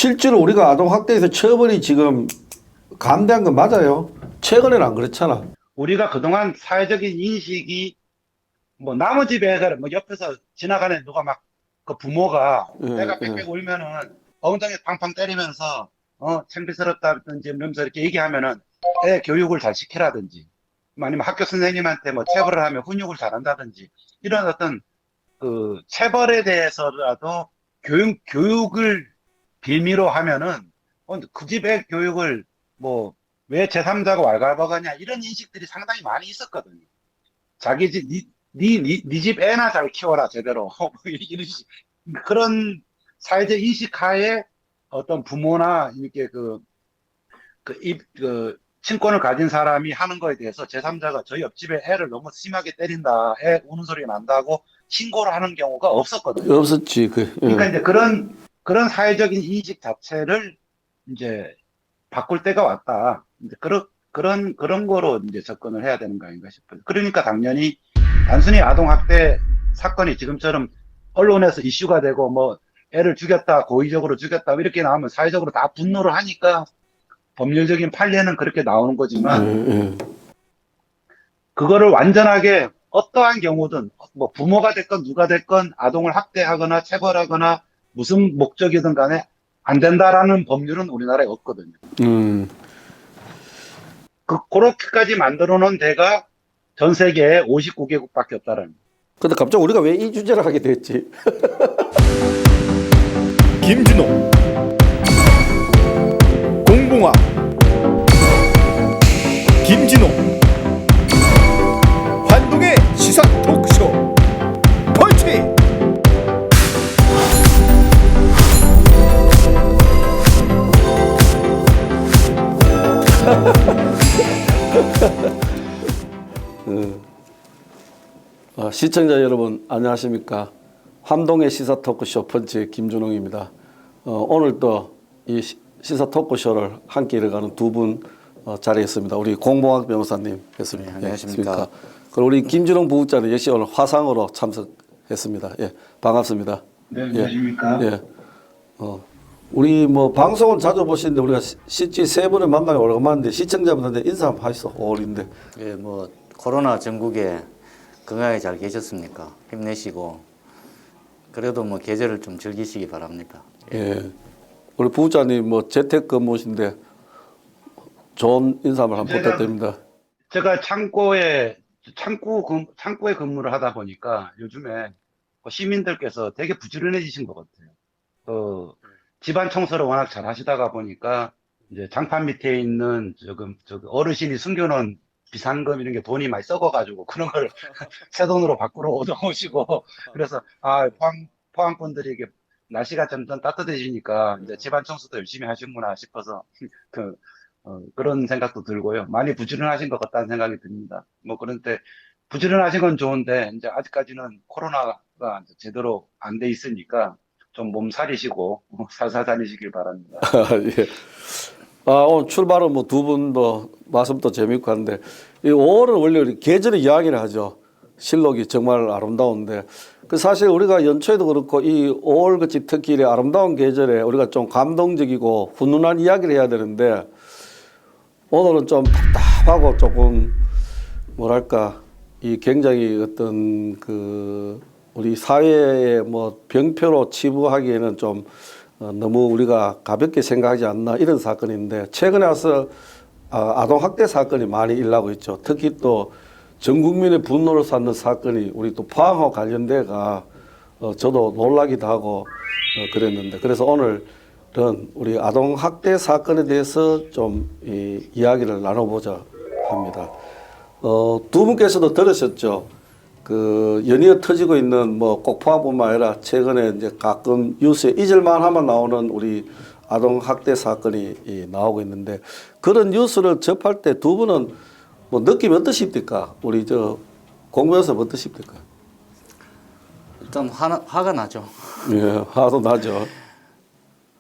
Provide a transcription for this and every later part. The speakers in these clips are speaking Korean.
실제로 우리가 아동학대에서 처벌이 지금 감대한 건 맞아요. 최근에는 안 그렇잖아. 우리가 그동안 사회적인 인식이 뭐 나무 집에 애들 뭐 옆에서 지나가는 누가 막 그 부모가 예, 애가 예. 빽빽 울면은 엉덩이 팡팡 때리면서 창피스럽다든지 이러면서 이렇게 얘기하면은 애 교육을 잘 시키라든지 아니면 학교 선생님한테 뭐 체벌을 하면 훈육을 잘한다든지 이런 어떤 그 체벌에 대해서라도 교육을 빌미로 하면은 그 집의 교육을 뭐 왜 제3자가 왈가왈부하냐 이런 인식들이 상당히 많이 있었거든요. 자기 집, 니 집 애나 잘 키워라, 제대로. 뭐 이런 그런 사회적 인식 하에 어떤 부모나 이렇게 친권을 가진 사람이 하는 거에 대해서 제3자가 저희 옆집에 애를 너무 심하게 때린다, 애 우는 소리가 난다고 신고를 하는 경우가 없었거든요. 없었지. 그러니까 이제 그런 사회적인 인식 자체를 이제 바꿀 때가 왔다. 이제 그런 거로 이제 접근을 해야 되는 거 아닌가 싶어요. 그러니까 당연히 단순히 아동학대 사건이 지금처럼 언론에서 이슈가 되고 뭐 애를 죽였다, 고의적으로 죽였다, 이렇게 나오면 사회적으로 다 분노를 하니까 법률적인 판례는 그렇게 나오는 예, 거지만 예. 그거를 완전하게 어떠한 경우든 뭐 부모가 됐건 누가 됐건 아동을 학대하거나 체벌하거나 무슨 목적이든 간에 안 된다라는 법률은 우리나라에 없거든요. 음. 그렇게까지 만들어 놓은 데가 전 세계에 59개국밖에 없다라는. 근데 갑자기 우리가 왜 이 주제를 하게 됐지? 김준호 공봉화 김진호 환동의 시사 토크쇼 펀치. 시청자 여러분 안녕하십니까? 환동의 시사 토크쇼 펀치 김준홍입니다. 오늘 또 이 시사 토크쇼를 함께 이어가는 두 분 자리했습니다. 우리 공봉학 변호사님 뵙습니다. 네, 안녕하십니까. 예, 그리고 우리 김준홍 부국장님 역시 오늘 화상으로 참석했습니다. 예, 반갑습니다. 네, 안녕하십니까. 예, 우리 뭐 방송은 자주 보시는데 우리가 실제 세 분을 만나기 오래간만인데 시청자분들한테 인사 한번 하시죠. 5월인데. 예, 뭐 코로나 전국에 건강하게 잘 계셨습니까? 힘내시고 그래도 뭐 계절을 좀 즐기시기 바랍니다. 예. 우리 부부장님 뭐 재택근무신데 좋은 인사를 한번 부탁드립니다. 제가 창구에 근무를 하다 보니까 요즘에 시민들께서 되게 부지런해지신 것 같아요. 집안 청소를 워낙 잘 하시다가 보니까 이제 장판 밑에 있는 저기 어르신이 숨겨놓은 비상금 이런 게 돈이 많이 썩어가지고 그런 걸 새 돈으로 밖으로 얻어오시고 그래서 포항 분들이 이게 날씨가 점점 따뜻해지니까 이제 집안 청소도 열심히 하시구나 싶어서 그런 생각도 들고요. 많이 부지런하신 것 같다는 생각이 듭니다. 뭐 그런데 부지런하신 건 좋은데 이제 아직까지는 코로나가 이제 제대로 안 돼 있으니까 좀 몸살이시고 살살 다니시길 바랍니다. 예. 오늘 출발은 뭐 두 분도 말씀도 재밌고 하는데 이 5월은 원래 우리 계절의 이야기를 하죠. 실록이 정말 아름다운데 그 사실 우리가 연초에도 그렇고 이 5월 같이 특히 이 아름다운 계절에 우리가 좀 감동적이고 훈훈한 이야기를 해야 되는데 오늘은 좀 답답하고 조금 뭐랄까 이 굉장히 어떤 그 우리 사회의 뭐 병폐로 치부하기에는 좀 너무 우리가 가볍게 생각하지 않나 이런 사건인데 최근에 와서 아동학대 사건이 많이 일어나고 있죠. 특히 또 전 국민의 분노를 샀는 사건이 우리 또 포항하고 관련돼가 저도 놀라기도 하고 그랬는데 그래서 오늘은 우리 아동학대 사건에 대해서 좀 이야기를 나눠보자 합니다. 두 분께서도 들으셨죠? 그 연이어 터지고 있는 뭐 꼭 포항뿐만 아니라 최근에 이제 가끔 뉴스에 잊을만 하면 나오는 우리 아동 학대 사건이 나오고 있는데 그런 뉴스를 접할 때 두 분은 뭐 느낌이 어떠십니까? 우리 공 변호사 어떠십니까? 일단 화가 나죠. 예, 화도 나죠.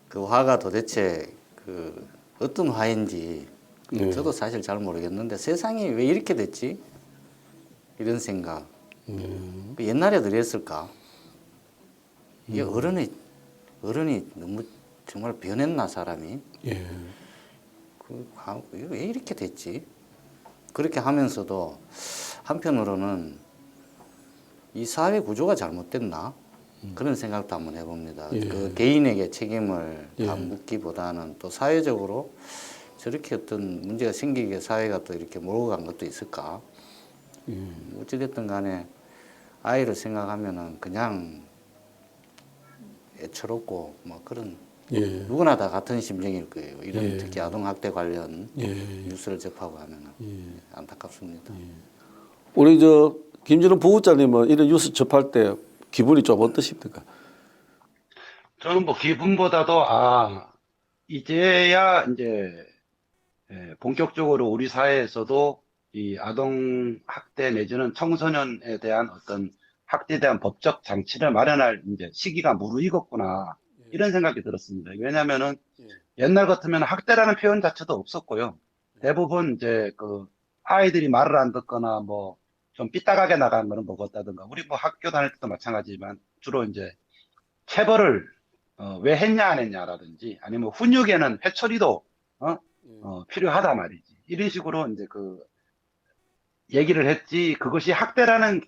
그 화가 도대체 그 어떤 화인지 예. 저도 사실 잘 모르겠는데 세상이 왜 이렇게 됐지? 이런 생각. 옛날에도 이랬을까? 이게 어른이 너무 정말 변했나 사람이? 예. 이거 왜 이렇게 됐지? 그렇게 하면서도 한편으로는 이 사회 구조가 잘못됐나? 그런 생각도 한번 해봅니다. 예. 그 개인에게 책임을 예. 다 묻기보다는 또 사회적으로 저렇게 어떤 문제가 생기게 사회가 또 이렇게 몰고 간 것도 있을까? 어찌됐든 간에 아이를 생각하면은 그냥 애처롭고 뭐 그런 예. 누구나 다 같은 심정일 거예요. 이런 예. 특히 아동학대 관련 예. 뉴스를 접하고 하면은 예. 안타깝습니다. 우리 저 김진우 부부장님은 이런 뉴스 접할 때 기분이 좀 어떠십니까? 저는 뭐 기분보다도 이제야 이제 본격적으로 우리 사회에서도 이 아동 학대 내지는 청소년에 대한 어떤 학대에 대한 법적 장치를 마련할 이제 시기가 무르익었구나 이런 생각이 들었습니다. 왜냐하면은 옛날 같으면 학대라는 표현 자체도 없었고요. 대부분 이제 그 아이들이 말을 안 듣거나 뭐 좀 삐딱하게 나간 거는 먹었다든가 우리 뭐 학교 다닐 때도 마찬가지지만 주로 이제 체벌을 왜 했냐 안 했냐라든지 아니면 훈육에는 회초리도 필요하다 말이지. 이런 식으로 이제 그 얘기를 했지 그것이 학대라는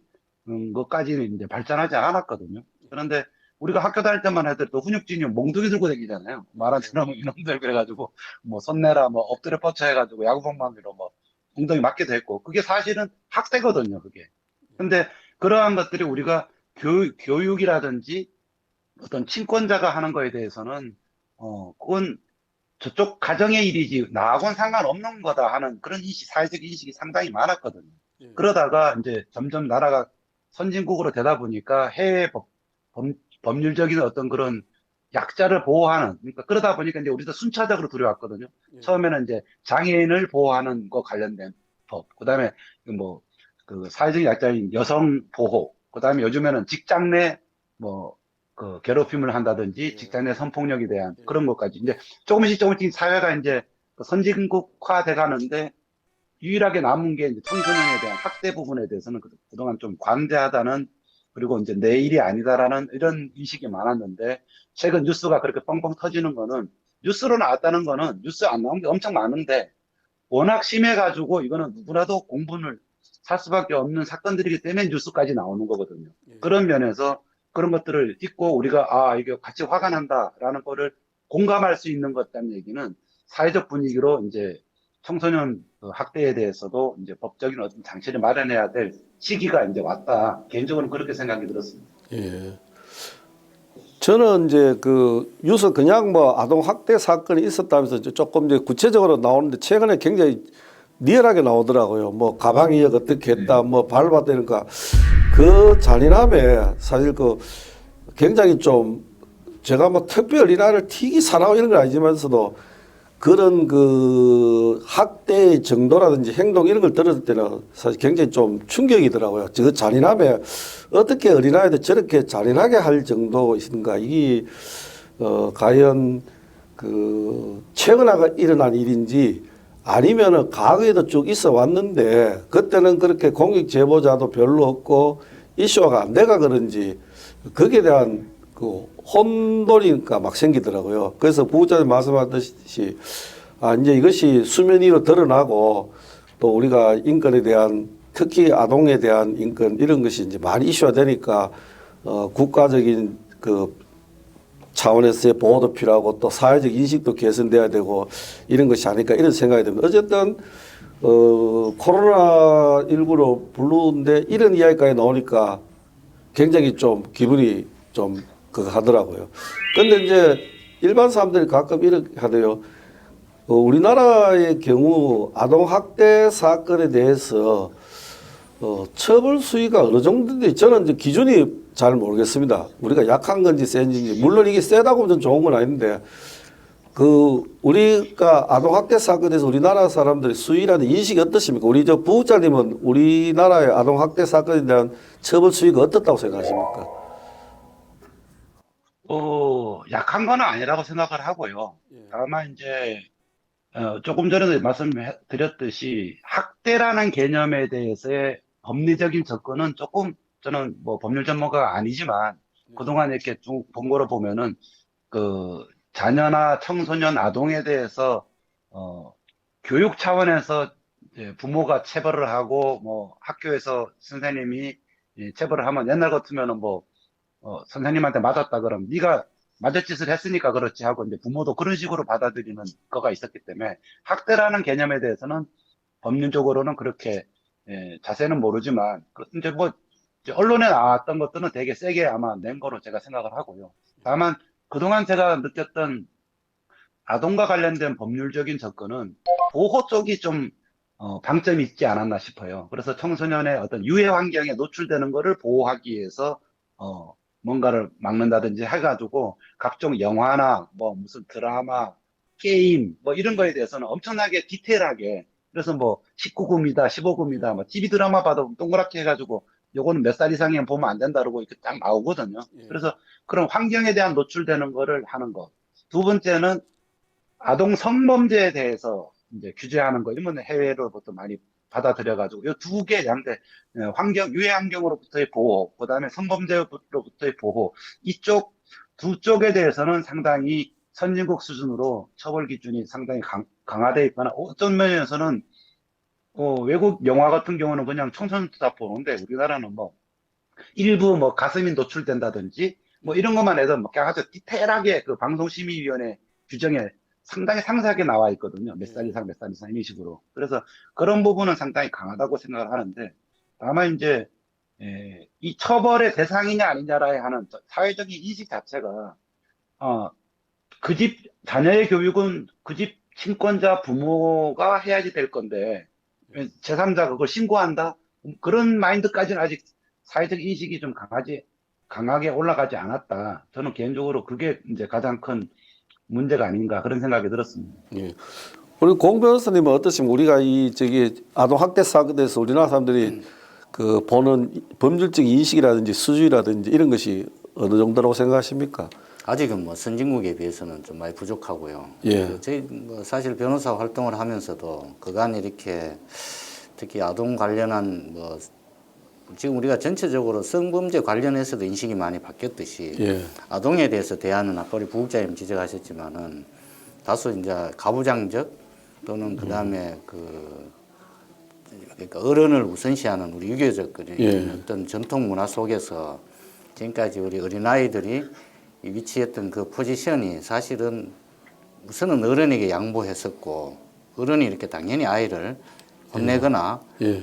것까지는 이제 발전하지 않았거든요. 그런데 우리가 학교 다닐 때만 해도 훈육진이 몽둥이 들고 다니잖아요. 말 안 들으면 이놈들 그래가지고 뭐 손내라 뭐 엎드려 뻗쳐 해가지고 야구방망이로 뭐 엉덩이 맞기도 했고 그게 사실은 학대거든요. 그게. 근데 그러한 것들이 우리가 교육이라든지 어떤 친권자가 하는 거에 대해서는 그건 저쪽 가정의 일이지 나하고는 상관없는 거다 하는 그런 사회적 인식이 상당히 많았거든요. 그러다가 이제 점점 나라가 선진국으로 되다 보니까 해외 법률적인 어떤 그런 약자를 보호하는 그러니까 그러다 보니까 이제 우리도 순차적으로 들어왔거든요. 처음에는 이제 장애인을 보호하는 거 관련된 법, 그다음에 뭐 그 사회적 약자인 여성 보호, 그다음에 요즘에는 직장 내 뭐 그 괴롭힘을 한다든지 직장 내 성폭력에 대한 그런 것까지 이제 조금씩 사회가 이제 선진국화돼 가는데 유일하게 남은 게 이제 청소년에 대한 학대 부분에 대해서는 그동안 좀 관대하다는 그리고 이제 내 일이 아니다라는 이런 인식이 많았는데 최근 뉴스가 그렇게 뻥뻥 터지는 거는 뉴스로 나왔다는 거는 뉴스 안 나온 게 엄청 많은데 워낙 심해가지고 이거는 누구라도 공분을 살 수밖에 없는 사건들이기 때문에 뉴스까지 나오는 거거든요. 그런 면에서 그런 것들을 잊고 우리가 이게 같이 화가 난다라는 거를 공감할 수 있는 것이라는 얘기는 사회적 분위기로 이제 청소년 학대에 대해서도 이제 법적인 어떤 장치를 마련해야 될 시기가 이제 왔다. 개인적으로는 그렇게 생각이 들었습니다. 예. 저는 이제 그 뉴스 그냥 뭐 아동 학대 사건이 있었다면서 조금 이제 구체적으로 나오는데 최근에 굉장히 리얼하게 나오더라고요. 뭐 가방이 어떻게 했다, 뭐 밟아대니까 그 잔인함에 사실 그 굉장히 좀 제가 뭐 특별히 나를 튀기 사나워 이런 건 아니지만서도 그런 그 학대의 정도라든지 행동 이런 걸 들었을 때는 사실 굉장히 좀 충격이더라고요. 그 잔인함에 어떻게 어린아이들 저렇게 잔인하게 할 정도인가. 이게 과연 그 최근에 일어난 일인지 아니면은 과거에도 쭉 있어 왔는데 그때는 그렇게 공익 제보자도 별로 없고 이슈화가 안 돼가 그런지 거기에 대한 그 혼돈이니까 막 생기더라고요. 그래서 부부장님 말씀하듯이 이제 이것이 수면 위로 드러나고 또 우리가 인권에 대한 특히 아동에 대한 인권 이런 것이 이제 많이 이슈화 되니까 국가적인 그 차원에서의 보호도 필요하고 또 사회적 인식도 개선돼야 되고 이런 것이 아닐까 이런 생각이 듭니다. 어쨌든 코로나19로 부르는데 이런 이야기까지 나오니까 굉장히 좀 기분이 좀 그거 하더라고요. 근데 이제 일반 사람들이 가끔 이렇게 하대요. 우리나라의 경우 아동학대 사건에 대해서 처벌 수위가 어느 정도인지 저는 이제 기준이 잘 모르겠습니다. 우리가 약한 건지 센지 물론 이게 세다고 하면 좋은 건 아닌데 그 우리가 아동학대 사건에서 우리나라 사람들의 수위라는 인식이 어떻습니까? 우리 저 부부장님은 우리나라의 아동학대 사건에 대한 처벌 수위가 어떻다고 생각하십니까? 약한 건 아니라고 생각을 하고요. 다만 이제 조금 전에도 말씀드렸듯이 학대라는 개념에 대해서의 법리적인 접근은 조금 저는 뭐 법률 전문가가 아니지만 그동안 이렇게 쭉 본 거로 보면은 그 자녀나 청소년, 아동에 대해서 교육 차원에서 이제 부모가 체벌을 하고 뭐 학교에서 선생님이 체벌을 하면 옛날 같으면은 뭐 선생님한테 맞았다 그러면 네가 맞을 짓을 했으니까 그렇지 하고 이제 부모도 그런 식으로 받아들이는 거가 있었기 때문에 학대라는 개념에 대해서는 법률적으로는 그렇게 자세는 모르지만 이제 뭐 이제 언론에 나왔던 것들은 되게 세게 아마 낸 거로 제가 생각을 하고요. 다만 그동안 제가 느꼈던 아동과 관련된 법률적인 접근은 보호 쪽이 좀 방점이 있지 않았나 싶어요. 그래서 청소년의 어떤 유해 환경에 노출되는 거를 보호하기 위해서 뭔가를 막는다든지 해가지고 각종 영화나 뭐 무슨 드라마, 게임 뭐 이런 거에 대해서는 엄청나게 디테일하게 그래서 뭐 19금이다, 15금이다, 뭐 TV 드라마 봐도 동그랗게 해가지고 요거는 몇 살 이상이면 보면 안 된다 그러고 이렇게 딱 나오거든요. 그래서 그런 환경에 대한 노출되는 거를 하는 거. 두 번째는 아동 성범죄에 대해서 이제 규제하는 거, 이런 해외로부터 많이 받아들여가지고, 이 두 개, 양대, 유해 환경으로부터의 보호, 그 다음에 성범죄로부터의 보호, 이쪽 두 쪽에 대해서는 상당히 선진국 수준으로 처벌 기준이 상당히 강화되어 있거나, 어떤 면에서는, 외국 영화 같은 경우는 그냥 청소년도 다 보는데, 우리나라는 뭐, 일부 뭐 가슴이 노출된다든지, 뭐 이런 것만 해도 뭐 아주 디테일하게 그 방송심의위원회 규정에 상당히 상세하게 나와 있거든요. 몇 살 이상, 몇 살 이상 이런 식으로. 그래서 그런 부분은 상당히 강하다고 생각을 하는데, 다만 이제, 이 처벌의 대상이냐 아니냐라에 하는 사회적인 인식 자체가, 그 집 자녀의 교육은 그 집 친권자 부모가 해야지 될 건데, 제3자가 그걸 신고한다? 그런 마인드까지는 아직 사회적 인식이 좀 강하게 올라가지 않았다. 저는 개인적으로 그게 이제 가장 큰 문제가 아닌가 그런 생각이 들었습니다. 예. 우리 공 변호사님은 어떠십니까? 우리가 아동 학대 사건에서 우리나라 사람들이 그 보는 법률적 인식이라든지 수준이라든지 이런 것이 어느 정도라고 생각하십니까? 아직은 뭐 선진국에 비해서는 좀 많이 부족하고요. 예. 저희 뭐 사실 변호사 활동을 하면서도 그간 이렇게 특히 아동 관련한 뭐 지금 우리가 전체적으로 성범죄 관련해서도 인식이 많이 바뀌었듯이 예. 아동에 대해서 대하는 아까 우리 부국장님 지적하셨지만은 다소 이제 가부장적 또는 그다음에 그러니까 어른을 우선시하는 우리 유교적 어떤 전통 문화 속에서 지금까지 우리 어린아이들이 위치했던 그 포지션이 사실은 우선은 어른에게 양보했었고 어른이 이렇게 당연히 아이를 혼내거나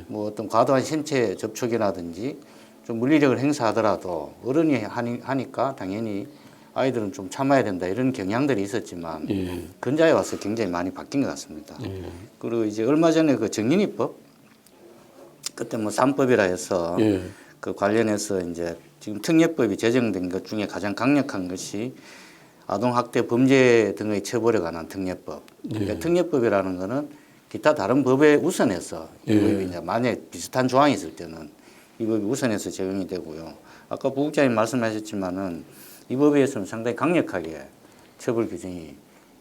뭐 어떤 과도한 신체 접촉이라든지 좀 물리력을 행사하더라도 어른이 하니까 당연히 아이들은 좀 참아야 된다 이런 경향들이 있었지만 근자에 와서 굉장히 많이 바뀐 것 같습니다. 그리고 이제 얼마 전에 그 정린이법 그때 뭐 3법이라 해서 그 관련해서 이제 지금 특례법이 제정된 것 중에 가장 강력한 것이 아동학대 범죄 등의 처벌에 관한 특례법. 그러니까 특례법이라는 거는 기타 다른 법에 우선해서 이제 만약에 비슷한 조항이 있을 때는 이 법이 우선해서 적용이 되고요. 아까 부국장님 말씀하셨지만은 이 법에서는 상당히 강력하게 처벌 규정이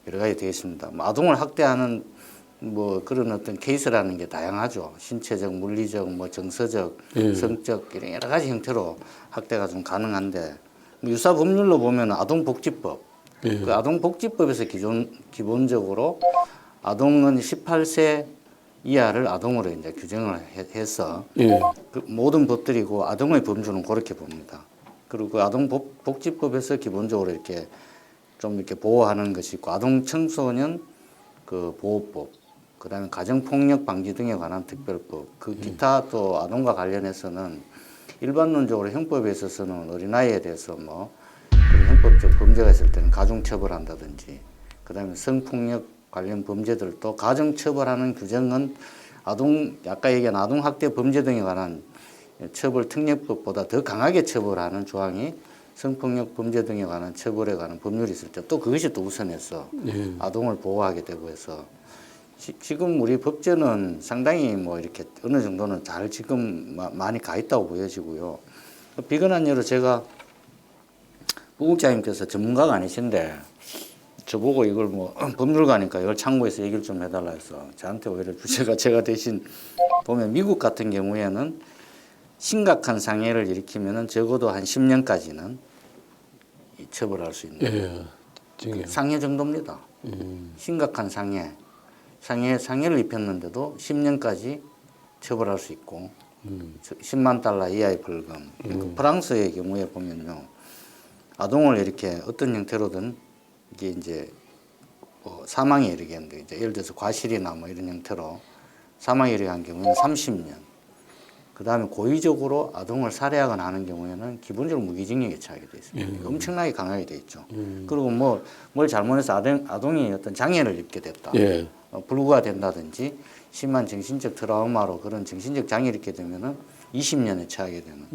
여러 가지 되어 있습니다. 뭐 아동을 학대하는 뭐 그런 어떤 케이스라는 게 다양하죠. 신체적, 물리적, 뭐 정서적, 성적 이런 여러 가지 형태로 학대가 좀 가능한데 뭐 유사 법률로 보면 아동복지법, 그 아동복지법에서 기본적으로 아동은 18세 이하를 아동으로 이제 규정을 해서 그 모든 법들이고 아동의 범주는 그렇게 봅니다. 그리고 그 아동복지법에서 기본적으로 이렇게 좀 이렇게 보호하는 것이 있고 아동 청소년 그 보호법, 그다음에 가정폭력 방지 등에 관한 특별법, 그 기타 또 아동과 관련해서는 일반론적으로 형법에 있어서는 어린아이에 대해서 뭐 그런 형법적 범죄가 있을 때는 가중처벌한다든지, 그다음에 성폭력 관련 범죄들도 가중처벌하는 규정은 아까 얘기한 아동학대 범죄 등에 관한 처벌 특례법보다 더 강하게 처벌하는 조항이 성폭력 범죄 등에 관한 처벌에 관한 법률이 있을 때 또 그것이 또 우선해서 아동을 보호하게 되고 해서 지금 우리 법제는 상당히 뭐 이렇게 어느 정도는 잘 지금 많이 가 있다고 보여지고요. 비근한 예로 제가 부국장님께서 전문가가 아니신데 저보고 이걸 뭐 법률가니까 이걸 참고해서 얘기를 좀 해달라 해서 저한테 오히려 주제가 제가 대신 보면 미국 같은 경우에는 심각한 상해를 일으키면은 적어도 한 10년까지는 처벌할 수 있는. 징역. 상해 정도입니다. 심각한 상해를 입혔는데도 10년까지 처벌할 수 있고 10만 달러 이하의 벌금. 그 프랑스의 경우에 보면요, 아동을 이렇게 어떤 형태로든 이게 이제 뭐 사망에 이르게 하는데, 이제 예를 들어서 과실이나 뭐 이런 형태로 사망에 이르게 한 경우에는 30년. 그 다음에 고의적으로 아동을 살해하거나 하는 경우에는 기본적으로 무기징역에 처하게 돼 있습니다. 엄청나게 강하게 돼 있죠. 그리고 뭘 잘못해서 아동이 어떤 장애를 입게 됐다. 예. 불구가 된다든지 심한 정신적 트라우마로 그런 정신적 장애를 입게 되면은 20년에 처하게 되는.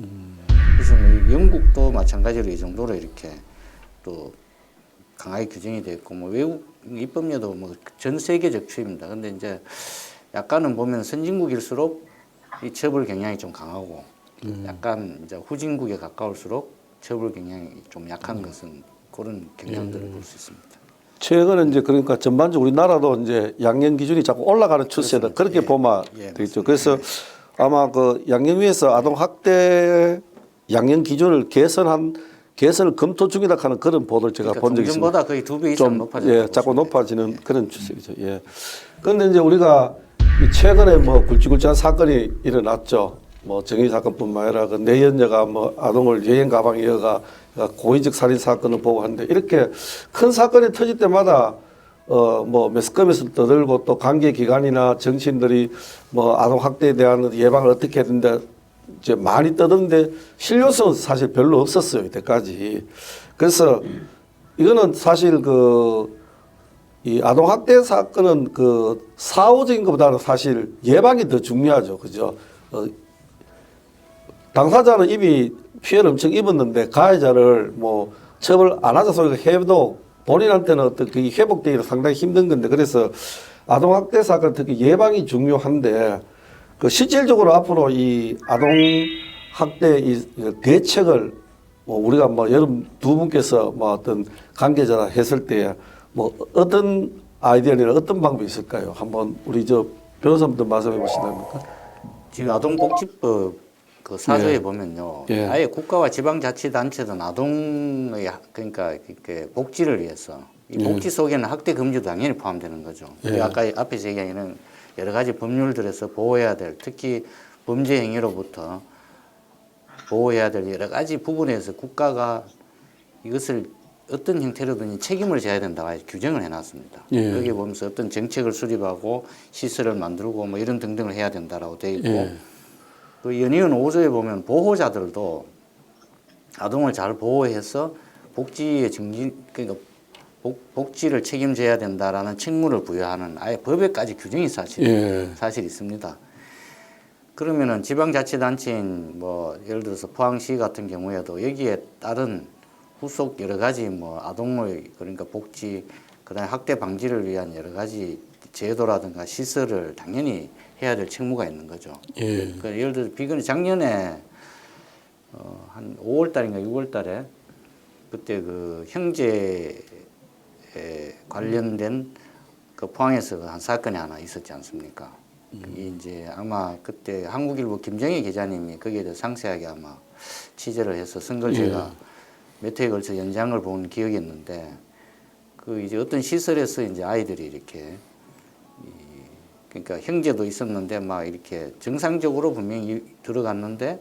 그래서 뭐 영국도 마찬가지로 이 정도로 이렇게 또 강하게 규정이 되어 있고, 뭐 외국 입법례도 뭐 전 세계적 추입니다. 근데 이제 약간은 보면 선진국일수록 이 처벌 경향이 좀 강하고, 약간 이제 후진국에 가까울수록 처벌 경향이 좀 약한 것은 그런 경향들을 볼 수 있습니다. 최근에 이제 그러니까 전반적으로 우리나라도 이제 양형 기준이 자꾸 올라가는 추세다. 그렇게 보면 되겠죠. 그래서 아마 그 양형위에서 아동 학대 양형 기준을 개선을 검토 중이다 하는 그런 보도를 제가 본 적이 있습니다. 종전보다 거의 2배 이상 높아졌다. 예, 자꾸 높아지는 그런 추세죠. 예. 그런데 이제 우리가 이 최근에 뭐 굵직굵직한 사건이 일어났죠. 뭐 정의 사건뿐만 아니라 그 내연녀가 뭐 아동을 여행 가방에 이어가 고의적 살인 사건을 보고 하는데, 이렇게 큰 사건이 터질 때마다 뭐 매스컴에서 떠들고 또 관계기관이나 정치인들이 뭐 아동 학대에 대한 예방을 어떻게 해야 된다 이제 많이 떠드는데 실효성은 사실 별로 없었어요, 이때까지. 그래서 이거는 사실 이 아동 학대 사건은 그 사후적인 것보다는 사실 예방이 더 중요하죠, 그죠? 당사자는 이미 피해를 엄청 입었는데 가해자를 뭐 처벌 안 하자 소리가 해도 본인한테는 어떤 그 회복되기가 상당히 힘든 건데, 그래서 아동 학대 사건 특히 예방이 중요한데, 그 실질적으로 앞으로 이 아동 학대 이 대책을 뭐 우리가 뭐 여러분 두 분께서 뭐 어떤 관계자라 했을 때 뭐 어떤 아이디어나 어떤 방법이 있을까요? 한번 우리 저 변호사님도 말씀해 보신답니까? 지금 아동복지법 그 사조에 보면요, 예. 아예 국가와 지방자치단체든 아동의 그러니까 이렇게 복지를 위해서 이 복지 속에는 학대 금지도 당연히 포함되는 거죠. 예. 아까 앞에서 얘기하는 여러 가지 법률들에서 보호해야 될, 특히 범죄 행위로부터 보호해야 될 여러 가지 부분에서 국가가 이것을 어떤 형태로든 책임을 져야 된다고 규정을 해놨습니다. 예. 거기에 보면서 어떤 정책을 수립하고 시설을 만들고 뭐 이런 등등을 해야 된다라고 되어 있고, 예. 그 연이은 5조에 보면 보호자들도 아동을 잘 보호해서 복지의 그러니까 복지를 책임져야 된다라는 책무를 부여하는 아예 법에까지 규정이 사실 있습니다. 그러면은 지방자치단체인 뭐 예를 들어서 포항시 같은 경우에도 여기에 따른 후속 여러 가지 뭐 아동의 그러니까 복지, 그다음에 학대 방지를 위한 여러 가지 제도라든가 시설을 당연히 해야 될 책무가 있는 거죠. 예. 그 예를 들어서 비근이 작년에 한 5월달인가 6월달에 그때 그 형제에 관련된 그 포항에서 한 사건이 하나 있었지 않습니까? 그게 이제 아마 그때 한국일보 김정희 기자님이 거기에 대해서 상세하게 아마 취재를 해서 쓴 걸 제가 몇 회에 걸쳐 연장을 본 기억이 있는데, 그 이제 어떤 시설에서 이제 아이들이 이렇게 그러니까 형제도 있었는데 막 이렇게 정상적으로 분명히 들어갔는데,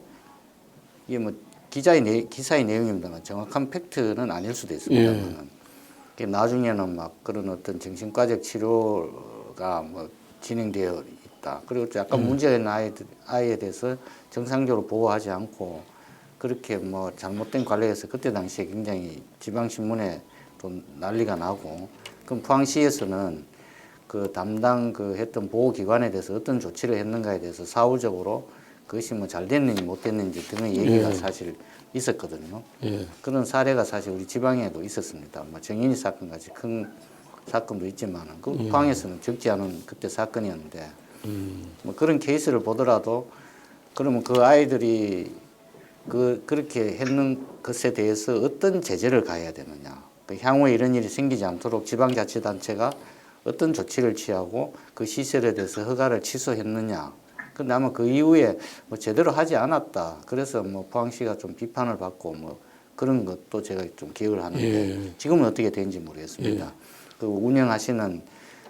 이게 뭐 기사의 내용입니다만 정확한 팩트는 아닐 수도 있습니다만, 나중에는 막 그런 어떤 정신과적 치료가 뭐 진행되어 있다. 그리고 약간 문제가 있는 아이에 대해서 정상적으로 보호하지 않고 그렇게 뭐 잘못된 관리에서 그때 당시에 굉장히 지방신문에 또 난리가 나고, 그럼 포항시에서는 그 담당 그 했던 보호기관에 대해서 어떤 조치를 했는가에 대해서 사후적으로 그것이 뭐 잘 됐는지 못 됐는지 등의 얘기가 사실 있었거든요. 그런 사례가 사실 우리 지방에도 있었습니다. 뭐 정인이 사건 같이 큰 사건도 있지만 그 포항에서는 적지 않은 그때 사건이었는데, 뭐 그런 케이스를 보더라도 그러면 그 아이들이 그렇게 했는 것에 대해서 어떤 제재를 가해야 되느냐, 그 향후에 이런 일이 생기지 않도록 지방자치단체가 어떤 조치를 취하고 그 시설에 대해서 허가를 취소했느냐. 근데 아마 그 이후에 뭐 제대로 하지 않았다. 그래서 뭐 포항시가 좀 비판을 받고 뭐 그런 것도 제가 좀 기억을 하는데 예. 지금은 어떻게 되는지 모르겠습니다. 그 운영하시는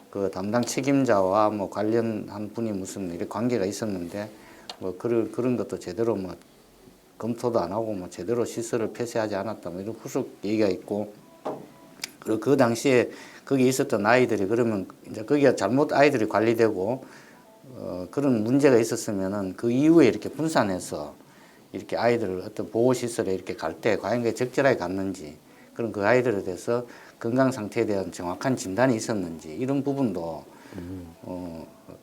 그 담당 책임자와 뭐 관련한 분이 무슨 이렇게 관계가 있었는데 뭐 그런 것도 제대로 뭐 검토도 안 하고 뭐 제대로 시설을 폐쇄하지 않았다 뭐 이런 후속 얘기가 있고, 그리고 그 당시에 거기 있었던 아이들이 그러면 이제 거기가 잘못 아이들이 관리되고 그런 문제가 있었으면은 그 이후에 이렇게 분산해서 이렇게 아이들을 어떤 보호시설에 이렇게 갈 때 과연 그게 적절하게 갔는지, 그런 그 아이들에 대해서 건강 상태에 대한 정확한 진단이 있었는지 이런 부분도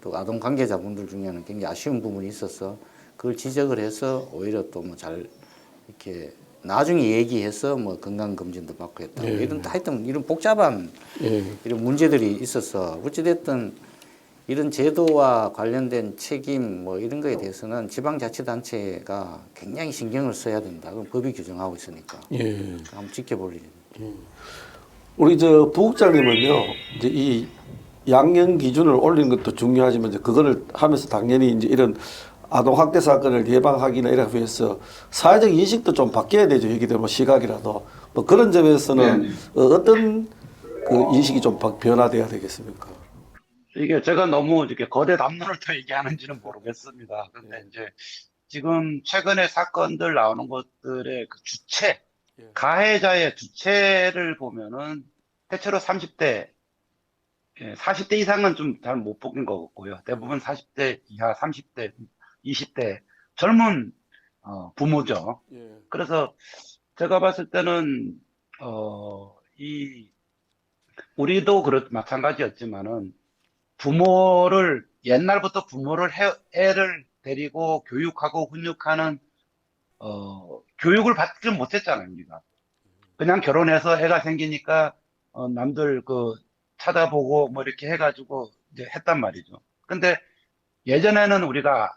또 아동 관계자분들 중에는 굉장히 아쉬운 부분이 있어서 그걸 지적을 해서 오히려 또 뭐 잘 이렇게 나중에 얘기해서 뭐 건강검진도 받고 했다. 예. 이런 하여튼 이런 복잡한 예. 이런 문제들이 있어서 어찌됐든 이런 제도와 관련된 책임 뭐 이런 거에 대해서는 지방자치단체가 굉장히 신경을 써야 된다. 그건 법이 규정하고 있으니까. 예. 한번 지켜볼 일입니다. 우리 저 부국장님은요, 이제 이 양형 기준을 올리는 것도 중요하지만 이제 그거를 하면서 당연히 이제 이런 아동 학대 사건을 예방하기나 이렇게 위해서 사회적 인식도 좀 바뀌어야 되죠. 얘기 되면 시각이라도 뭐 그런 점에서는 어떤 그 인식이 좀 변화돼야 되겠습니까? 이게 제가 너무 이렇게 거대 담론을 더 얘기하는지는 모르겠습니다. 근데 이제 지금 최근에 사건들 나오는 것들의 그 주체, 가해자의 주체를 보면은 대체로 30대, 40대 이상은 좀 잘 못 보긴 것 같고요. 대부분 40대 이하, 30대, 20대 젊은 부모죠. 그래서 제가 봤을 때는 우리도 마찬가지였지만은 옛날부터 애를 데리고 교육하고 훈육하는 교육을 받지 못했잖아요, 우리가. 그냥 결혼해서 애가 생기니까 남들 찾아보고 뭐 이렇게 해가지고 이제 했단 말이죠. 근데 예전에는 우리가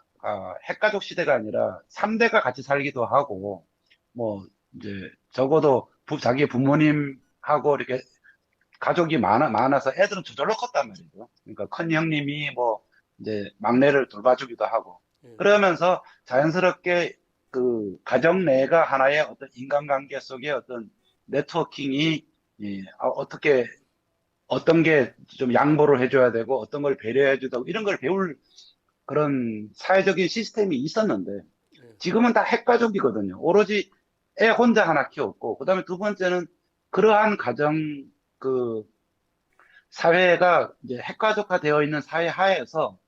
핵가족 시대가 아니라 3대가 같이 살기도 하고 뭐 이제 적어도 자기 부모님하고 이렇게 가족이 많아서 애들은 저절로 컸단 말이죠. 그러니까 큰 형님이 뭐 이제 막내를 돌봐주기도 하고 그러면서 자연스럽게 그 가정 내가 하나의 어떤 인간관계 속의 어떤 네트워킹이 어떤 게 좀 양보를 해줘야 되고 어떤 걸 배려해줘야 되고 이런 걸 배울 그런 사회적인 시스템이 있었는데 지금은 다 핵가족이거든요. 오로지 애 혼자 하나 키웠고 그다음에 두 번째는 그러한 그 사회가 이제 핵가족화 되어 있는 사회 하에서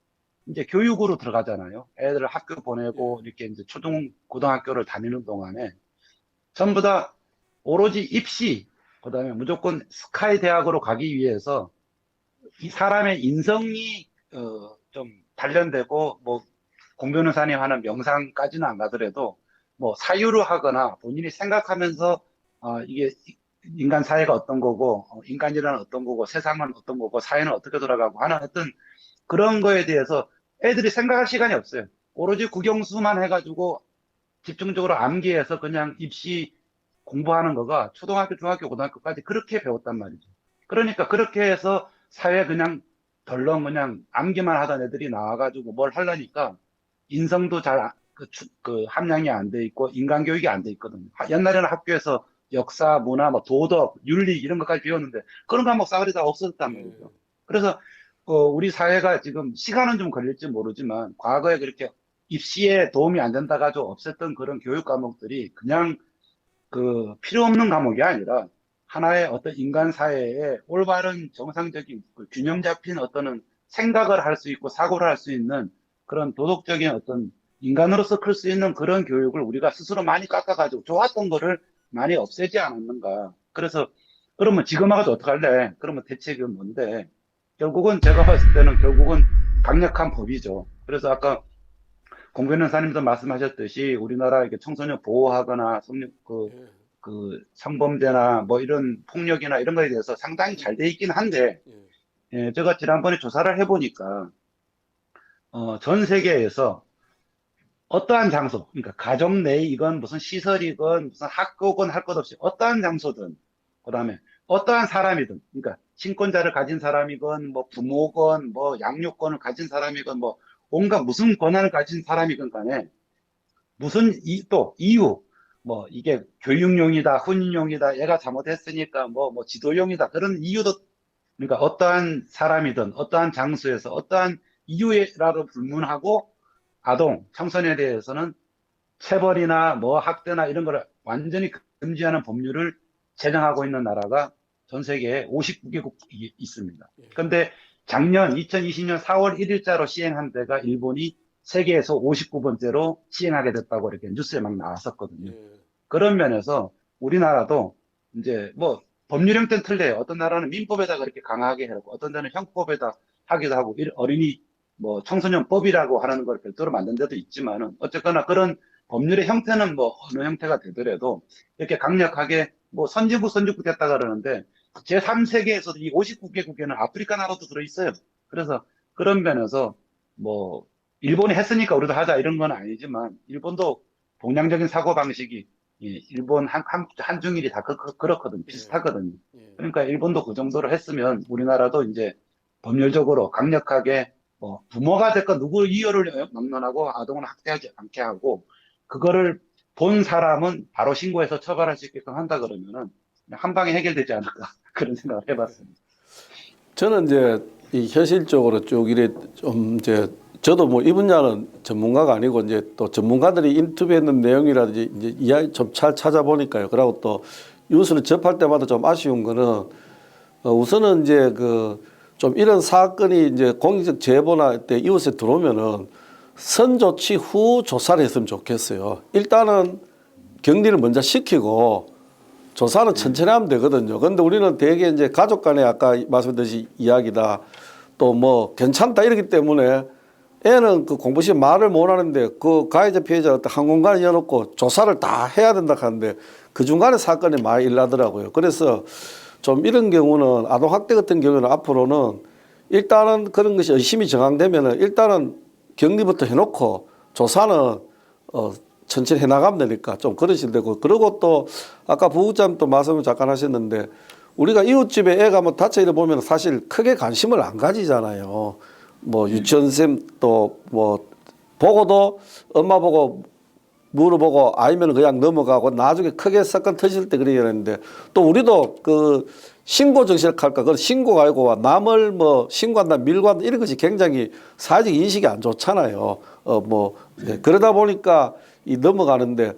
이제 교육으로 들어가잖아요. 애들을 학교 보내고 이렇게 이제 고등학교를 다니는 동안에 전부 다 오로지 입시, 그다음에 무조건 스카이 대학으로 가기 위해서 이 사람의 인성이 좀 단련되고 뭐 공 변호사님 하는 명상까지는 안 가더라도 뭐 사유를 하거나 본인이 생각하면서 이게 인간 사회가 어떤 거고 인간이란 어떤 거고 세상은 어떤 거고 사회는 어떻게 돌아가고 하는 어떤 그런 거에 대해서 애들이 생각할 시간이 없어요. 오로지 국영수만 해가지고 집중적으로 암기해서 그냥 입시 공부하는 거가 초등학교, 중학교, 고등학교까지 그렇게 배웠단 말이죠. 그러니까 그렇게 해서 사회 그냥 덜렁 그냥 암기만 하던 애들이 나와가지고 뭘 하려니까 인성도 잘 함량이 안 돼 있고 인간 교육이 안 돼 있거든요. 옛날에는 학교에서 역사, 문화, 뭐 도덕, 윤리 이런 것까지 배웠는데 그런 과목 싸그리 다 없었단 말이죠. 그래서 우리 사회가 지금 시간은 좀 걸릴지 모르지만 과거에 그렇게 입시에 도움이 안 된다 가지고 없앴던 그런 교육 과목들이 그냥 필요 없는 과목이 아니라 하나의 어떤 인간 사회에 올바른 정상적인 균형 잡힌 어떤 생각을 할 수 있고 사고를 할 수 있는 그런 도덕적인 어떤 인간으로서 클 수 있는 그런 교육을 우리가 스스로 많이 깎아가지고 좋았던 거를 많이 없애지 않았는가. 그래서 그러면 지금 와가지고 어떡할래? 그러면 대책은 뭔데? 결국은 제가 봤을 때는 결국은 강력한 법이죠. 그래서 아까 공 변호사님도 말씀하셨듯이 우리나라 이렇게 청소년 보호하거나 성범죄나 뭐 이런 폭력이나 이런 거에 대해서 상당히 잘 돼 있긴 한데, 제가 지난번에 조사를 해보니까, 전 세계에서 어떠한 장소, 그러니까 가정 내이건 무슨 시설이건 무슨 학교건 할 것 없이 어떠한 장소든, 그 다음에 어떠한 사람이든, 그러니까 친권자를 가진 사람이건 뭐 부모건 뭐 양육권을 가진 사람이건 뭐 온갖 무슨 권한을 가진 사람이건 간에 무슨 이유, 뭐 이게 교육용이다, 훈육용이다, 얘가 잘못했으니까 뭐 지도용이다 그런 이유도 그러니까 어떠한 사람이든 어떠한 장소에서 어떠한 이유라도 불문하고 아동, 청소년에 대해서는 체벌이나 뭐 학대나 이런 거를 완전히 금지하는 법률을 제정하고 있는 나라가 전 세계에 59개국이 있습니다. 그런데 작년 2020년 4월 1일자로 시행한 데가 일본이 세계에서 59번째로 시행하게 됐다고 이렇게 뉴스에 막 나왔었거든요. 그런 면에서 우리나라도 이제 뭐 법률 형태는 틀려요. 어떤 나라는 민법에다가 이렇게 강하게 하고 어떤 데는 형법에다 하기도 하고 어린이 뭐 청소년법이라고 하는 걸 별도로 만든 데도 있지만은 어쨌거나 그런 법률의 형태는 뭐 어느 형태가 되더라도 이렇게 강력하게 뭐 선진국 됐다 그러는데 제3세계에서도 이 59개국에는 아프리카 나라도 들어있어요. 그래서 그런 면에서 뭐 일본이 했으니까 우리도 하자 이런 건 아니지만 일본도 동양적인 사고방식이 일본 한중일이 다 그렇거든요. 비슷하거든요. 그러니까 일본도 그 정도로 했으면 우리나라도 이제 법률적으로 강력하게 뭐 부모가 됐건 누구 이유를 막론하고 아동을 학대하지 않게 하고 그거를 본 사람은 바로 신고해서 처벌할 수 있게끔 한다 그러면은 한 방에 해결되지 않을까 그런 생각을 해봤습니다. 저는 이제 이 현실적으로 쭉 이래 좀 이제 저도 뭐 이 분야는 전문가가 아니고 이제 또 전문가들이 인터뷰했는 내용이라든지 이제 이야기 좀 잘 찾아보니까요. 그리고 또 뉴스를 접할 때마다 좀 아쉬운 거는 우선은 이제 그 좀 이런 사건이 이제 공익적 제보나 때 이웃에 들어오면은 선조치 후 조사를 했으면 좋겠어요. 일단은 격리를 먼저 시키고 조사는 천천히 하면 되거든요. 그런데 우리는 대개 이제 가족 간에 아까 말씀드렸듯이 이야기다 또 뭐 괜찮다 이러기 때문에 애는 그 공부 시에 말을 못 하는데 그 가해자 피해자가 한 공간에 열어놓고 조사를 다 해야 된다 하는데 그 중간에 사건이 많이 일어나더라고요. 그래서 좀 이런 경우는 아동학대 같은 경우는 앞으로는 일단은 그런 것이 의심이 정황되면은 일단은 격리부터 해놓고 조사는 천천히 해나가면 되니까 좀 그러실 되고 그리고 또 아까 부부장 또 말씀을 잠깐 하셨는데 우리가 이웃집에 애가 뭐 다쳐 이래 보면 사실 크게 관심을 안 가지잖아요. 뭐 유치원생 또 뭐 보고도 엄마 보고 물어보고 아니면 그냥 넘어가고 나중에 크게 사건 터질 때 그래야 되는데 또 우리도 그 신고 정신을 할까 그건 신고가 아니고 남을 뭐 신고한다 밀고 한다 이런 것이 굉장히 사회적 인식이 안 좋잖아요. 그러다 보니까 이 넘어가는데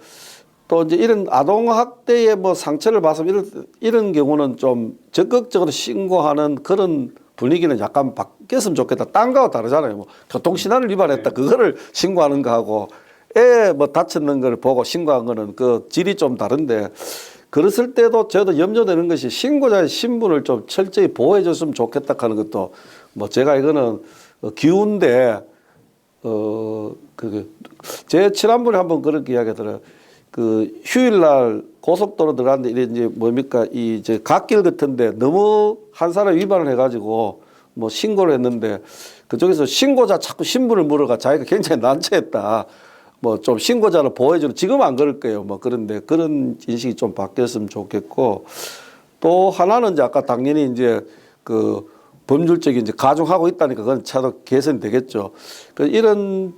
또 이제 이런 아동학대의 뭐 상처를 봤으면 이런 경우는 좀 적극적으로 신고하는 그런 분위기는 약간 바뀌었으면 좋겠다. 딴 거하고 다르잖아요. 뭐 교통신호를 위반했다. 그거를 신고하는 거하고 애 뭐 다쳤는 걸 보고 신고한 거는 그 질이 좀 다른데 그랬을 때도 저도 염려되는 것이 신고자의 신분을 좀 철저히 보호해 줬으면 좋겠다 하는 것도 뭐 제가 이거는 기운데 제 지난번에 한번 그렇게 이야기하더라고요. 그 휴일날 고속도로 들어갔는데 이래 이제 뭡니까 이제 갓길 같은데 너무 한 사람 위반을 해가지고 뭐 신고를 했는데 그쪽에서 신고자 자꾸 신분을 물어가 자기가 굉장히 난처했다. 뭐 좀 신고자를 보호해주는 지금 안 그럴 거예요. 뭐 그런데 그런 인식이 좀 바뀌었으면 좋겠고 또 하나는 이제 아까 당연히 이제 그 법률적인 이제 가중하고 있다니까 그건 차도 개선이 되겠죠. 그 이런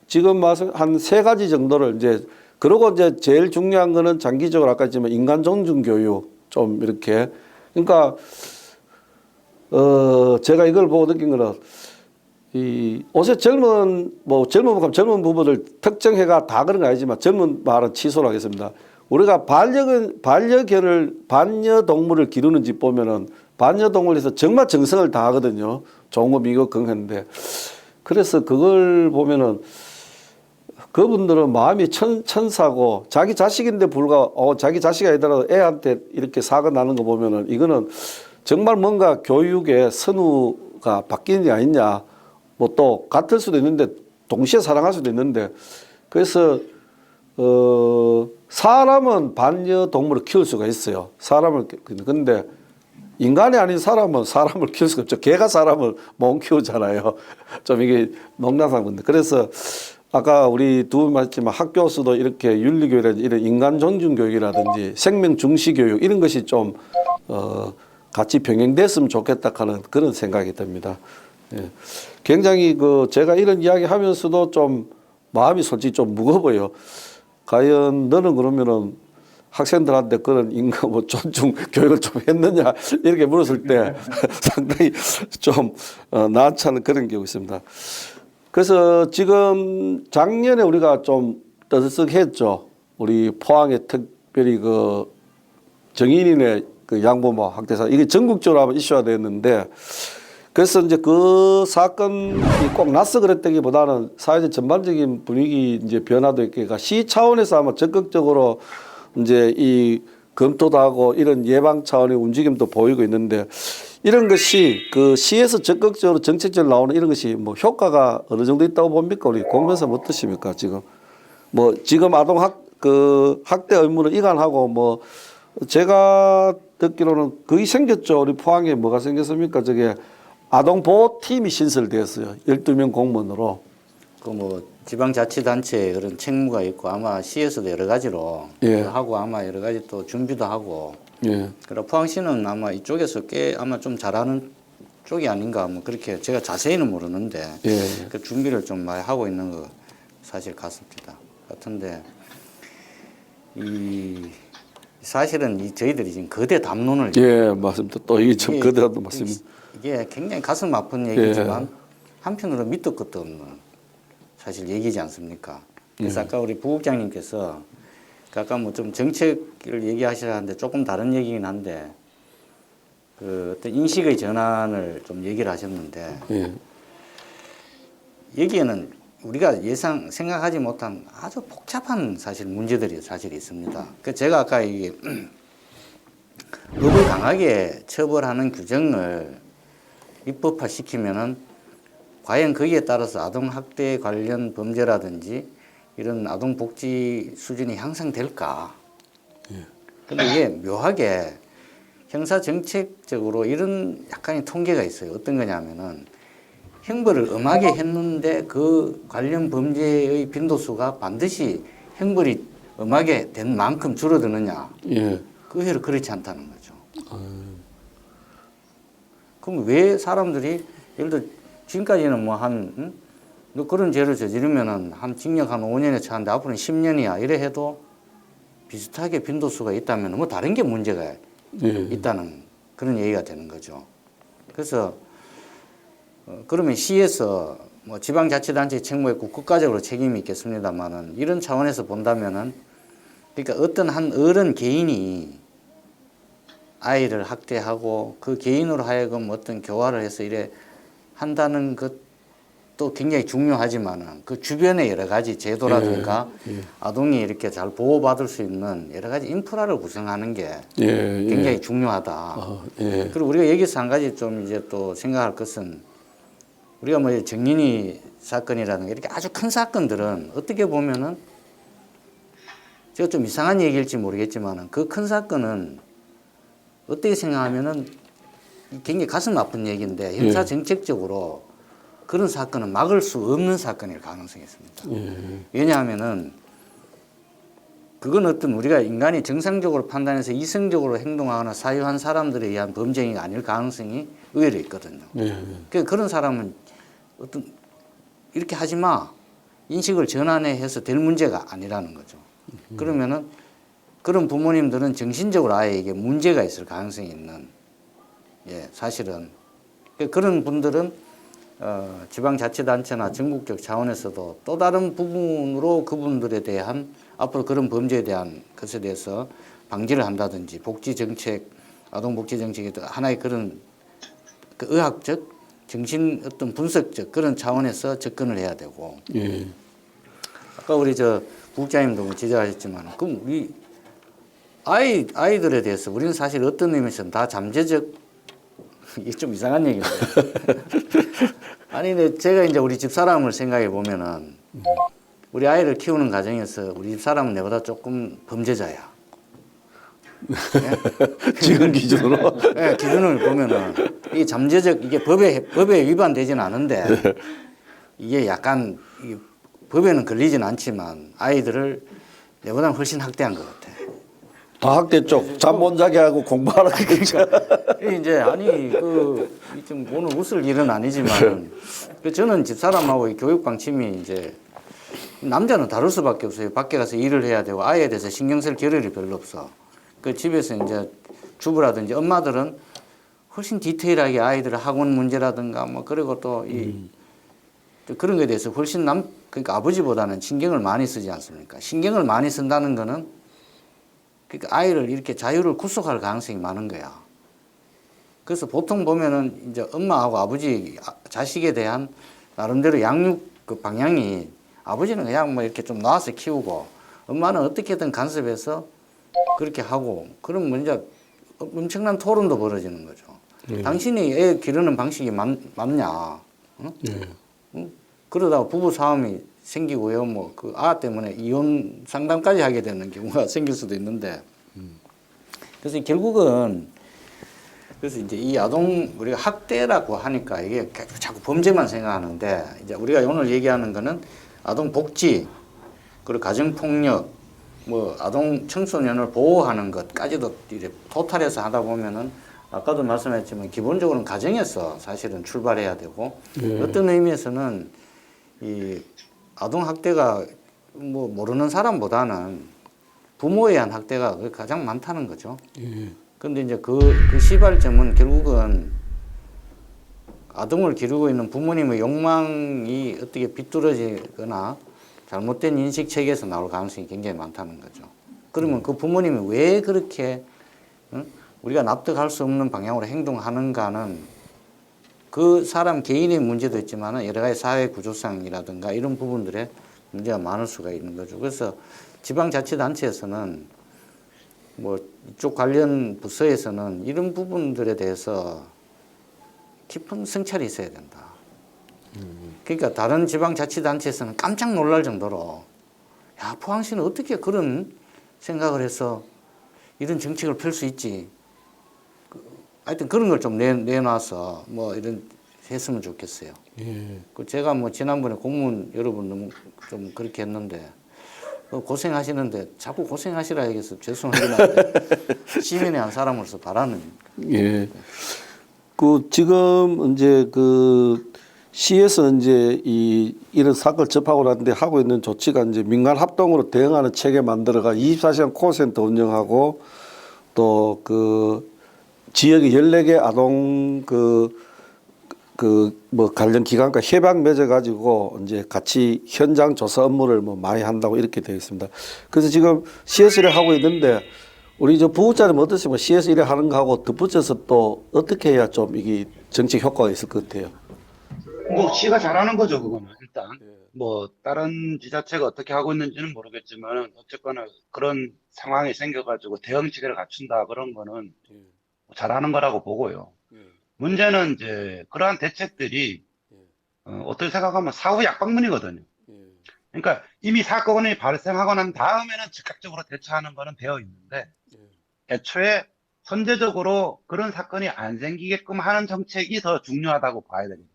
지금 말씀 한 3가지 정도를 이제 그리고 이제 제일 중요한 거는 장기적으로 아까 했지만 인간 존중 교육 좀 이렇게 그러니까 제가 이걸 보고 느낀 거는 이 옷에 젊은 부부들 특정해가 다 그런 거 아니지만 젊은 말은 취소를 하겠습니다. 우리가 반려동물을 기르는 집 보면은 반려동물에서 정말 정성을 다하거든요. 좋은 거 미국 건강한데 그래서 그걸 보면은 그분들은 마음이 천사고 자기 자식인데 불구하고 자기 자식이 아니더라도 애한테 이렇게 사고 나는 거 보면은 이거는 정말 뭔가 교육의 선우가 바뀌는 게 아니냐. 뭐 또 같을 수도 있는데 동시에 사랑할 수도 있는데 그래서 사람은 반려동물을 키울 수가 있어요. 근데 인간이 아닌 사람은 사람을 키울 수가 없죠. 개가 사람을 못 키우잖아요. 좀 이게 농담한 건데 그래서 아까 우리 두 분 말했지만 학교에서도 이렇게 윤리교육이라든지 이런 인간 존중 교육이라든지 생명 중시 교육 이런 것이 좀 같이 병행됐으면 좋겠다 하는 그런 생각이 듭니다. 예. 굉장히 제가 이런 이야기 하면서도 좀 마음이 솔직히 좀 무거워요. 과연 너는 그러면은 학생들한테 그런 인가 뭐 존중 교육을 좀 했느냐 이렇게 물었을 때 상당히 좀 난처한 그런 경우 있습니다. 그래서 지금 작년에 우리가 좀 떠들썩했죠. 우리 포항에 특별히 그 정인인의 그 양부모 학대사 이게 전국적으로 한번 이슈가 됐는데 그래서 이제 그 사건이 꼭 나서 그랬다기보다는 사회적 전반적인 분위기 이제 변화도 있고 그러니까 시 차원에서 아마 적극적으로 이제 이 검토도 하고 이런 예방 차원의 움직임도 보이고 있는데 이런 것이 그 시에서 적극적으로 정책적으로 나오는 이런 것이 뭐 효과가 어느 정도 있다고 봅니까? 우리 공변사 어떠십니까? 지금 뭐 지금 아동 학대 의무를 이관하고 뭐 제가 듣기로는 거의 생겼죠. 우리 포항에 뭐가 생겼습니까? 저게 아동보호팀이 신설되었어요. 12명 공무원으로. 그 뭐 지방자치단체에 그런 책무가 있고 아마 시에서도 여러 가지로 예. 하고 아마 여러 가지 또 준비도 하고 예. 그리고 포항시는 아마 이쪽에서 꽤 아마 좀 잘하는 쪽이 아닌가 뭐 그렇게 제가 자세히는 모르는데 예. 그 준비를 좀 많이 하고 있는 거 사실 같은데 이 사실은 이 저희들이 지금 거대 담론을 예, 맞습니다. 또 이게 좀 이게- 그대로도 맞습니다. 이게 굉장히 가슴 아픈 얘기지만 한편으로 밑도 끝도 없는 사실 얘기지 않습니까? 그래서 아까 우리 부국장님께서 아까 뭐 좀 정책을 얘기하시라 하는데 조금 다른 얘기긴 한데 그 어떤 인식의 전환을 좀 얘기를 하셨는데 예. 여기에는 우리가 생각하지 못한 아주 복잡한 사실 문제들이 사실 있습니다. 그 제가 아까 이게 법을 강하게 처벌하는 규정을 입법화 시키면은 과연 거기에 따라서 아동학대 관련 범죄라든지 이런 아동복지 수준이 향상될까? 근데 이게 묘하게 형사정책적으로 이런 약간의 통계가 있어요. 어떤 거냐면은 형벌을 엄하게 했는데 그 관련 범죄의 빈도수가 반드시 형벌이 엄하게 된 만큼 줄어드느냐? 예. 의외로 그렇지 않다는 거죠. 그럼 왜 사람들이 예를 들어 지금까지는 뭐 너 그런 죄를 저지르면은 한 징역 한 5년에 처하는데 앞으로는 10년이야 이래 해도 비슷하게 빈도수가 있다면 뭐 다른 게 문제가 예. 있다는 그런 얘기가 되는 거죠. 그래서 그러면 시에서 뭐 지방자치단체 책무에 국가적으로 책임이 있겠습니다만은 이런 차원에서 본다면은 그러니까 어떤 한 어른 개인이 아이를 학대하고 그 개인으로 하여금 어떤 교화를 해서 이래 한다는 것도 굉장히 중요하지만은 그 주변의 여러 가지 제도라든가 아동이 이렇게 잘 보호받을 수 있는 여러 가지 인프라를 구성하는 게 예. 굉장히 중요하다. 예. 그리고 우리가 여기서 한 가지 좀 이제 또 생각할 것은 우리가 뭐 정린이 사건이라든가 이렇게 아주 큰 사건들은 어떻게 보면은 제가 좀 이상한 얘기일지 모르겠지만은 그 큰 사건은 어떻게 생각하면은 굉장히 가슴 아픈 얘기인데 형사 정책적으로 그런 사건은 막을 수 없는 사건일 가능성이 있습니다. 왜냐하면은 그건 어떤 우리가 인간이 정상적으로 판단해서 이성적으로 행동하거나 사유한 사람들에 의한 범죄가 아닐 가능성이 의외로 있거든요. 그러니까 그런 사람은 어떤 이렇게 하지 마 인식을 전환해서 될 문제가 아니라는 거죠. 그러면은 그런 부모님들은 정신적으로 아이에게 문제가 있을 가능성이 있는 사실은 그런 분들은 지방자치단체나 전국적 차원에서도 또 다른 부분으로 그분들에 대한 앞으로 그런 범죄에 대한 것에 대해서 방지를 한다든지 복지정책, 아동복지정책이 하나의 그런 그 의학적, 정신 어떤 분석적 그런 차원에서 접근을 해야 되고 예. 아까 우리 부국장님도 지적하셨지만 그럼 우리 아이들에 대해서 우리는 사실 어떤 의미에서는 다 잠재적 이게 좀 이상한 얘기인데 아니 근데 제가 이제 우리 집사람을 생각해 보면은 우리 아이를 키우는 과정에서 우리 집사람은 내보다 조금 범죄자야. 지금 기준으로. 네, 기준을 보면은 이게 잠재적 이게 법에 위반되지는 않은데 이게 약간 법에는 걸리진 않지만 아이들을 내보다 훨씬 학대한 것 같아. 다 학대 쪽 잠 못 자게 하고 공부하라 그랬죠. 이제 아니 좀 오늘 웃을 일은 아니지만 저는 집사람하고 이 교육 방침이 이제 남자는 다를 수밖에 없어요. 밖에 가서 일을 해야 되고 아이에 대해서 신경 쓸 겨를이 별로 없어. 그 집에서 이제 주부라든지 엄마들은 훨씬 디테일하게 아이들 학원 문제라든가 뭐 그리고 또 또 그런 거에 대해서 훨씬 그러니까 아버지보다는 신경을 많이 쓰지 않습니까? 신경을 많이 쓴다는 거는 그러니까 아이를 이렇게 자유를 구속할 가능성이 많은 거야. 그래서 보통 보면은 이제 엄마하고 아버지 자식에 대한 나름대로 양육 그 방향이 아버지는 그냥 뭐 이렇게 좀 놔서 키우고 엄마는 어떻게든 간섭해서 그렇게 하고 그러면 이제 엄청난 토론도 벌어지는 거죠. 당신이 애 기르는 방식이 맞냐? 응? 응? 그러다가 부부 싸움이 생기고요. 뭐 그 아 때문에 이혼 상담까지 하게 되는 경우가 생길 수도 있는데 그래서 결국은 그래서 이제 이 아동 우리가 학대라고 하니까 이게 자꾸 범죄만 생각하는데 이제 우리가 오늘 얘기하는 거는 아동 복지 그리고 가정 폭력 뭐 아동 청소년을 보호하는 것까지도 이제 토탈해서 하다 보면은 아까도 말씀했지만 기본적으로는 가정에서 사실은 출발해야 되고 어떤 의미에서는 이 아동 학대가 뭐 모르는 사람보다는 부모에 의한 학대가 가장 많다는 거죠. 근데 이제 그 시발점은 결국은 아동을 기르고 있는 부모님의 욕망이 어떻게 비뚤어지거나 잘못된 인식 체계에서 나올 가능성이 굉장히 많다는 거죠. 그러면 그 부모님이 왜 그렇게 우리가 납득할 수 없는 방향으로 행동하는가는 그 사람 개인의 문제도 있지만 여러 가지 사회 구조상이라든가 이런 부분들에 문제가 많을 수가 있는 거죠. 그래서 지방자치단체에서는 뭐 이쪽 관련 부서에서는 이런 부분들에 대해서 깊은 성찰이 있어야 된다. 그러니까 다른 지방자치단체에서는 깜짝 놀랄 정도로 야 포항시는 어떻게 그런 생각을 해서 이런 정책을 펼 수 있지. 하여튼 그런 걸 좀 내놔서 뭐 이런 했으면 좋겠어요. 그 제가 뭐 지난번에 공무원 여러분 너무 좀 그렇게 했는데 고생하시는데 자꾸 고생하시라 얘기해서 죄송하긴 한데 시민의 한 사람으로서 바라는. 예. 그 지금 이제 그 시에서 이제 이런 사건을 접하고 났는데 하고 있는 조치가 이제 민간 합동으로 대응하는 체계 만들어가 24시간 콜센터 운영하고 또 그 지역에 14개 아동 뭐 관련 기관과 협약 맺어 가지고 이제 같이 현장 조사 업무를 뭐 많이 한다고 이렇게 되어 있습니다. 그래서 지금 CS 일을 하고 있는데 우리 저 부부자님 어떠십니까? CS 일을 하는 거하고 덧붙여서 또 어떻게 해야 좀 이게 정책 효과가 있을 것 같아요? 뭐 시가 잘하는 거죠, 그거는 일단. 뭐 다른 지자체가 어떻게 하고 있는지는 모르겠지만 어쨌거나 그런 상황이 생겨가지고 대응 체계를 갖춘다 그런 거는 잘하는 거라고 보고요. 문제는 이제 그러한 대책들이 어떻게 생각하면 사후 약방문이거든요. 그러니까 이미 사건이 발생하고 난 다음에는 즉각적으로 대처하는 거는 되어 있는데 애초에 선제적으로 그런 사건이 안 생기게끔 하는 정책이 더 중요하다고 봐야 되거든요.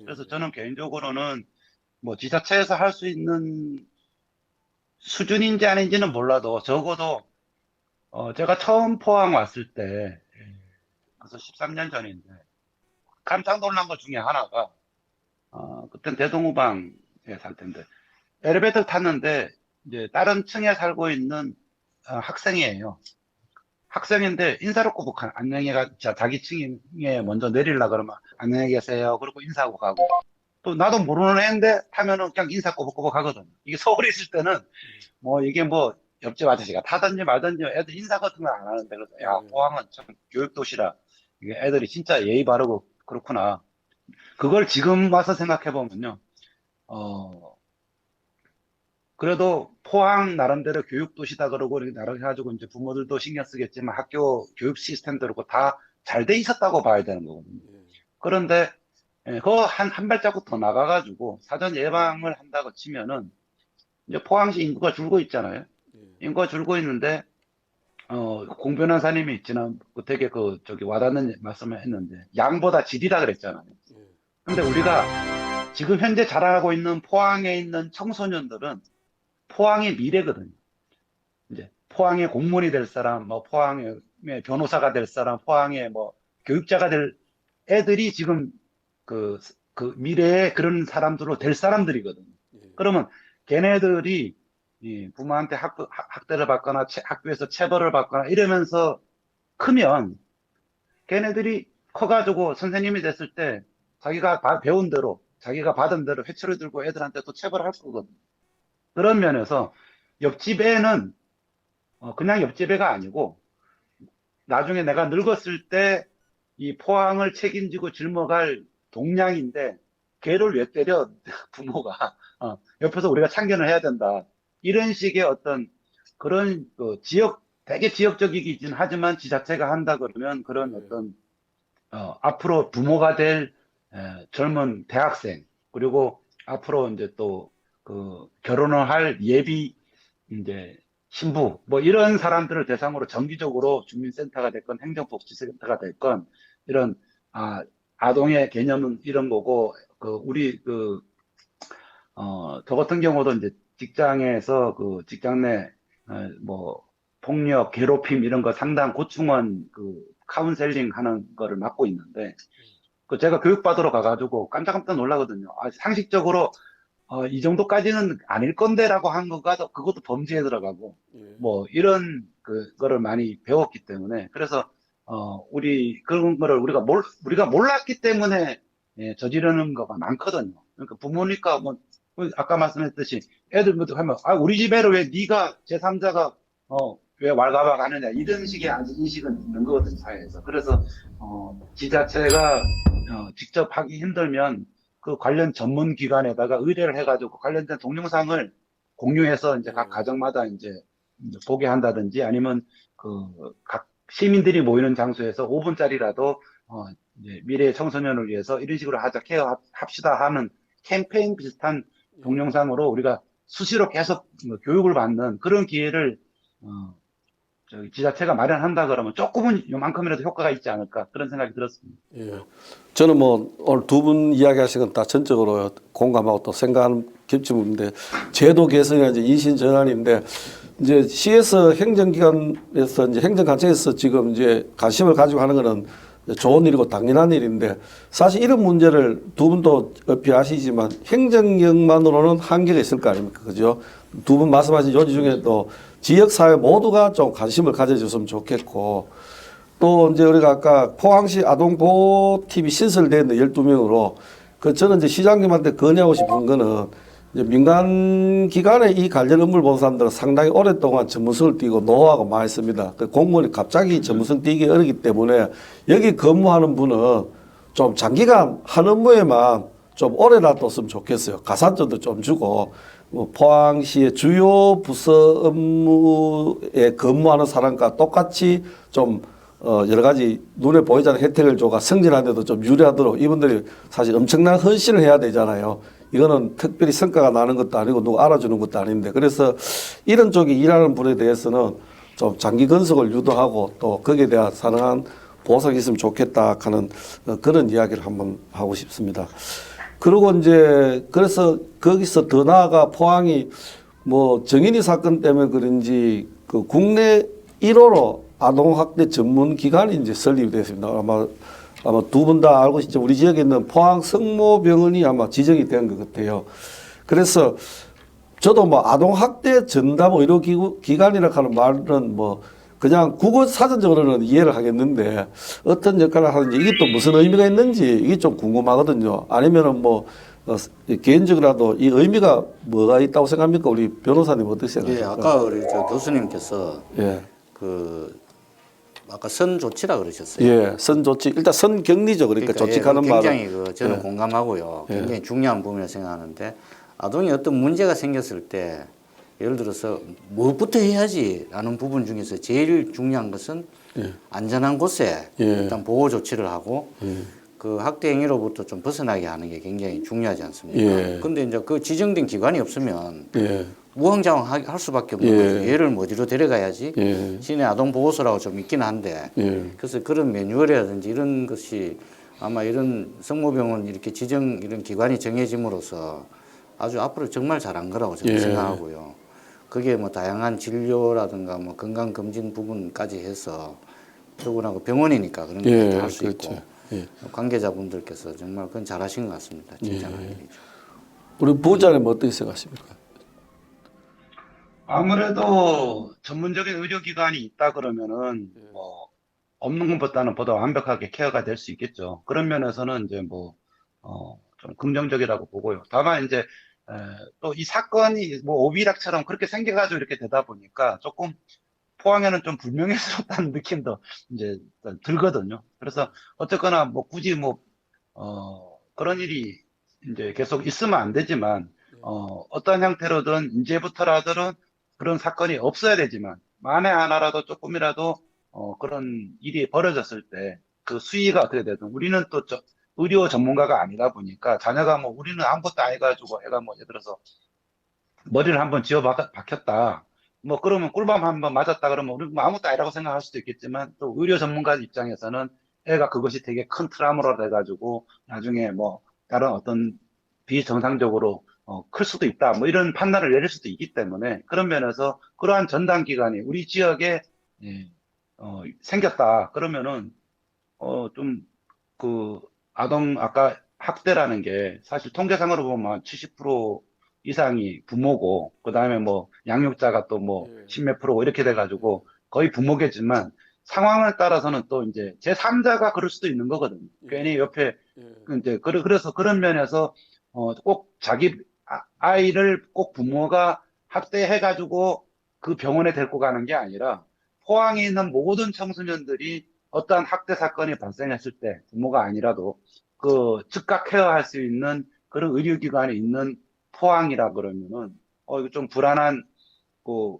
그래서 저는 개인적으로는 뭐 지자체에서 할 수 있는 수준인지 아닌지는 몰라도 적어도 제가 처음 포항 왔을 때 그래서 13년 전인데 깜짝 놀란 것 중에 하나가 그땐 대동호방에 살 텐데 엘리베이터 탔는데 이제 다른 층에 살고 있는 학생이에요. 학생인데 인사를 꼬박 안녕히 자기 층에 먼저 내리려 그러면 안녕히 계세요. 그러고 인사하고 가고 또 나도 모르는 애인데 타면은 그냥 인사 꼬박꼬박 하거든요. 이게 서울에 있을 때는 뭐 이게 뭐 옆집 아저씨가 타든지 말든지 애들 인사 같은 거 안 하는데 그래서 야 포항은 참 교육도시라 이게 애들이 진짜 예의 바르고 그렇구나. 그걸 지금 와서 생각해 보면요. 그래도 포항 나름대로 교육도시다 그러고 이렇게 나름 해가지고 이제 부모들도 신경 쓰겠지만 학교 교육 시스템도 그렇고 다 잘 돼 있었다고 봐야 되는 거거든요. 그런데 그거 한 발자국 더 나가가지고 사전 예방을 한다고 치면은 이제 포항시 인구가 줄고 있잖아요. 인구가 줄고 있는데 공 변호사님이 있지만 되게 저기 와닿는 말씀을 했는데 양보다 질이다 그랬잖아요. 근데 우리가 지금 현재 자라고 있는 포항에 있는 청소년들은 포항의 미래거든요. 이제 포항의 공무원이 될 사람, 뭐 포항의 변호사가 될 사람, 포항의 뭐 교육자가 될 애들이 지금 그 미래에 그런 사람들로 될 사람들이거든요. 그러면 걔네들이 이 부모한테 학대를 받거나 학교에서 체벌을 받거나 이러면서 크면 걔네들이 커가지고 선생님이 됐을 때 자기가 배운 대로 자기가 받은 대로 회초리 들고 애들한테 또 체벌할 거거든. 그런 면에서 옆집 애는 그냥 옆집 애가 아니고 나중에 내가 늙었을 때 이 포항을 책임지고 짊어갈 동량인데 걔를 왜 때려 부모가 옆에서 우리가 참견을 해야 된다. 이런 식의 어떤 그런 그 되게 지역적이긴 하지만 지자체가 한다 그러면 그런 어떤 앞으로 부모가 될 젊은 대학생 그리고 앞으로 이제 또 그 결혼을 할 예비 이제 신부 뭐 이런 사람들을 대상으로 정기적으로 주민센터가 됐건 행정복지센터가 됐건 이런 아동의 개념은 이런 거고 그 우리 저 같은 경우도 이제 직장에서 그 직장 내 뭐 폭력, 괴롭힘 이런 거 상담 고충원 그 카운셀링 하는 거를 맡고 있는데 그 제가 교육받으러 가가지고 깜짝깜짝 놀라거든요. 상식적으로 이 정도까지는 아닐 건데라고 한 그것도 범죄에 들어가고 뭐 이런 그거를 많이 배웠기 때문에 그래서 우리 그런 거를 우리가 몰랐기 때문에 저지르는 거가 많거든요. 그러니까 부모니까 뭐 아까 말씀했듯이 애들 뭐 하면 우리 집 애를 왜 네가 제3자가 왜 왈가왈 하느냐 이런 식의 아직 인식은 있는 거거든요 사회에서. 그래서 지자체가 직접 하기 힘들면 그 관련 전문 기관에다가 의뢰를 해가지고 관련된 동영상을 공유해서 이제 각 가정마다 이제 보게 한다든지 아니면 각 시민들이 모이는 장소에서 5분짜리라도 이제 미래의 청소년을 위해서 이런 식으로 하자 합시다 하는 캠페인 비슷한 동영상으로 우리가 수시로 계속 교육을 받는 그런 기회를 저기 지자체가 마련한다 그러면 조금은 요만큼이라도 효과가 있지 않을까 그런 생각이 들었습니다. 예. 저는 뭐 오늘 두 분 이야기하신 건 다 전적으로 공감하고 또 생각하는 겹치는데 제도 개선이 이제 인신 전환인데 이제 시에서 행정기관에서 이제 행정관청에서 지금 이제 관심을 가지고 하는 거는 좋은 일이고 당연한 일인데 사실 이런 문제를 두 분도 어피 아시지만 행정력만으로는 한계가 있을 거 아닙니까? 그죠? 두 분 말씀하신 요지 중에도 지역사회 모두가 좀 관심을 가져줬으면 좋겠고 또 이제 우리가 아까 포항시 아동보호팀이 신설된 12명으로 저는 이제 시장님한테 건의하고 싶은 거는 이제 민간 기관에 이 관련 업무를 본 사람들은 상당히 오랫동안 전문성을 띄고 노하우가 많이 있습니다. 공무원이 갑자기 전문성 띄기 어렵기 때문에 여기 근무하는 분은 좀 장기간 한 업무에만 좀 오래 놔뒀으면 좋겠어요. 가산점도 좀 주고 뭐 포항시의 주요 부서 업무에 근무하는 사람과 똑같이 좀 여러 가지 눈에 보이지 않는 혜택을 줘가 승진하는 데도 좀 유리하도록 이분들이 사실 엄청난 헌신을 해야 되잖아요. 이거는 특별히 성과가 나는 것도 아니고 누가 알아주는 것도 아닌데 그래서 이런 쪽에 일하는 분에 대해서는 좀 장기 근속을 유도하고 또 거기에 대한 상당한 보상이 있으면 좋겠다 하는 그런 이야기를 한번 하고 싶습니다. 그리고 이제 그래서 거기서 더 나아가 포항이 뭐 정인이 사건 때문에 그런지 그 국내 1호로 아동학대 전문 기관이 이제 설립이 됐습니다. 아마 두 분 다 알고 있죠. 우리 지역에 있는 포항 성모병원이 아마 지정이 된 것 같아요. 그래서 저도 뭐 아동학대 전담 의료기관이라 하는 말은 뭐 그냥 국어 사전적으로는 이해를 하겠는데 어떤 역할을 하는지 이게 또 무슨 의미가 있는지 이게 좀 궁금하거든요. 아니면은 뭐 개인적으로라도 이 의미가 뭐가 있다고 생각합니까? 우리 변호사님 어떻게 생각하십니까? 예, 아까 우리 교수님께서 예. 아까 선조치라 그러셨어요. 예, 선조치. 일단 선격리죠. 그러니까 조치하는 말은. 굉장히 저는 공감하고요. 굉장히 중요한 부분이라고 생각하는데 아동이 어떤 문제가 생겼을 때 예를 들어서 무엇부터 해야지라는 부분 중에서 제일 중요한 것은 안전한 곳에 일단 보호 조치를 하고 그 학대 행위로부터 좀 벗어나게 하는 게 굉장히 중요하지 않습니까? 근데 이제 그 지정된 기관이 없으면 우왕좌왕 할 수밖에 없는 거죠. 얘를 어디로 데려가야지 시내 아동보호소라고 좀 있긴 한데 그래서 그런 매뉴얼이라든지 이런 것이 아마 이런 성모병원 이렇게 이런 기관이 정해짐으로써 아주 앞으로 정말 잘한 거라고 저는 생각하고요. 그게 뭐 다양한 진료라든가 뭐 건강검진 부분까지 해서 더구나 그 병원이니까 그런 걸 다 할 수 있고 관계자분들께서 정말 그건 잘하신 것 같습니다. 칭찬할 일이죠. 우리 부장님 어떻게 생각하십니까? 아무래도 전문적인 의료기관이 있다 그러면은 뭐 없는 것보다는 보다 완벽하게 케어가 될 수 있겠죠. 그런 면에서는 이제 뭐 좀 긍정적이라고 보고요. 다만 이제 또 이 사건이 뭐 오비락처럼 그렇게 생겨가지고 이렇게 되다 보니까 조금 포항에는 좀 불명예스럽다는 느낌도 이제 들거든요. 그래서 어쨌거나 뭐 굳이 뭐 그런 일이 이제 계속 있으면 안 되지만, 어떤 형태로든 이제부터라도는 그런 사건이 없어야 되지만, 만에 하나라도 조금이라도, 그런 일이 벌어졌을 때, 그 수위가 어떻게 되든, 우리는 또 의료 전문가가 아니다 보니까, 자녀가 뭐, 우리는 아무것도 안 해가지고, 애가 뭐, 예를 들어서, 머리를 한번 박혔다. 뭐, 그러면 꿀밤 한번 맞았다 그러면, 우리 뭐 아무것도 아니라고 생각할 수도 있겠지만, 또 의료 전문가 입장에서는 애가 그것이 되게 큰 트라우마로 돼가지고, 나중에 뭐, 다른 어떤 비정상적으로 클 수도 있다. 뭐 이런 판단을 내릴 수도 있기 때문에 그런 면에서 그러한 전담 기관이 우리 지역에 생겼다. 그러면은 좀 그 아동 아까 학대라는 게 사실 통계상으로 보면 70% 이상이 부모고 그다음에 뭐 양육자가 또 뭐 십몇 프로 이렇게 돼가지고 거의 부모겠지만 상황에 따라서는 또 이제 제3자가 그럴 수도 있는 거거든요. 괜히 옆에 이제 그래서 그런 면에서 꼭 자기 아이를 꼭 부모가 학대해가지고 그 병원에 데리고 가는 게 아니라 포항에 있는 모든 청소년들이 어떠한 학대 사건이 발생했을 때 부모가 아니라도 그 즉각 케어할 수 있는 그런 의료기관이 있는 포항이라 그러면은 이거 좀 불안한 그,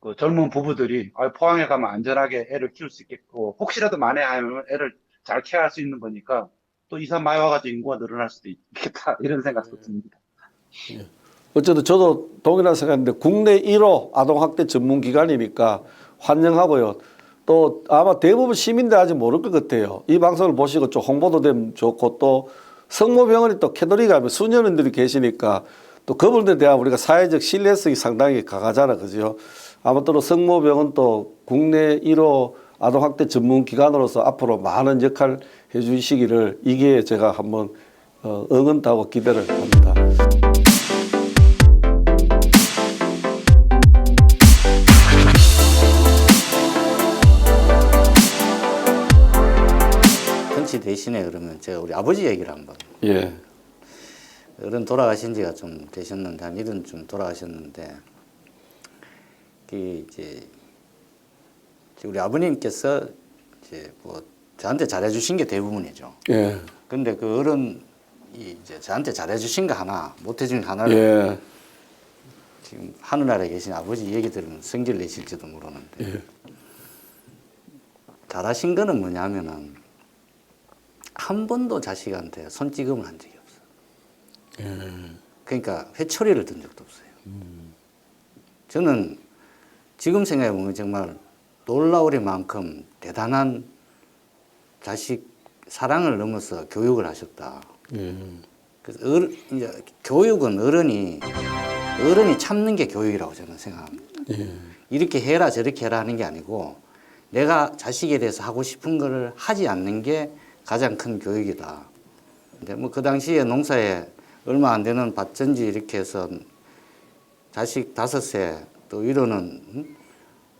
그 젊은 부부들이 포항에 가면 안전하게 애를 키울 수 있겠고 혹시라도 만에 하면 애를 잘 케어할 수 있는 거니까 또 이사 많이 와가지고 인구가 늘어날 수도 있겠다 이런 생각도 듭니다. 어쨌든 저도 동일한 생각인데 국내 1호 아동학대 전문기관이니까 환영하고요. 또 아마 대부분 시민들 아직 모를 것 같아요. 이 방송을 보시고 좀 홍보도 되면 좋고 또 성모병원이 또 캐톨릭 하면 수녀님들이 계시니까 또 그분들에 대한 우리가 사회적 신뢰성이 상당히 강하잖아. 그죠? 아무쪼록 성모병원 또 국내 1호 아동학대 전문기관으로서 앞으로 많은 역할 해주시기를 이 기회에 제가 한번 응원하고 기대를 합니다. 펀치 대신에 그러면 제가 우리 아버지 얘기를 한번. 예. 어른 돌아가신 지가 좀 되셨는데 한 일은 좀 돌아가셨는데 이제 우리 아버님께서 이제 뭐 저한테 잘해주신 게 대부분이죠. 예. 근데 그 어른이 이제 저한테 잘해주신 거 하나 못해준 거 하나를 예. 지금 하늘나라에 계신 아버지 얘기 들으면 성질 내실지도 모르는데 예. 잘하신 거는 뭐냐면은 한 번도 자식한테 손찌검을 한 적이 없어요. 그러니까 회초리를 든 적도 없어요. 저는 지금 생각해보면 정말 놀라우리만큼 대단한 자식 사랑을 넘어서 교육을 하셨다. 그래서 이제 교육은 어른이 참는 게 교육이라고 저는 생각합니다. 이렇게 해라 저렇게 해라 하는 게 아니고 내가 자식에 대해서 하고 싶은 거를 하지 않는 게 가장 큰 교육이다. 근데 뭐 그 당시에 농사에 얼마 안 되는 밭전지 이렇게 해서 자식 5세 또 위로는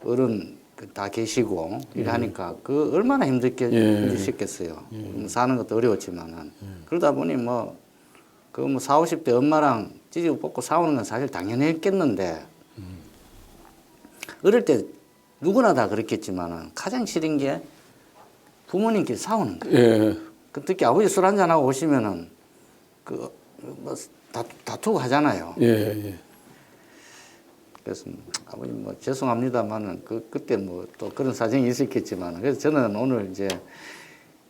어른 다 계시고 이래 하니까 그 얼마나 힘드셨겠어요. 사는 것도 어려웠지만은 그러다 보니 뭐 그 뭐 40, 50대 엄마랑 찌지고 뽑고 싸우는 건 사실 당연했겠는데 어릴 때 누구나 다 그렇겠지만은 가장 싫은 게 부모님끼리 싸우는 거예요. 예. 그 특히 아버지 술 한잔 하고 오시면은 그 뭐 다투고 하잖아요. 예. 예. 그래서 아버님 뭐 죄송합니다만은 그때 뭐 또 그런 사정이 있었겠지만 그래서 저는 오늘 이제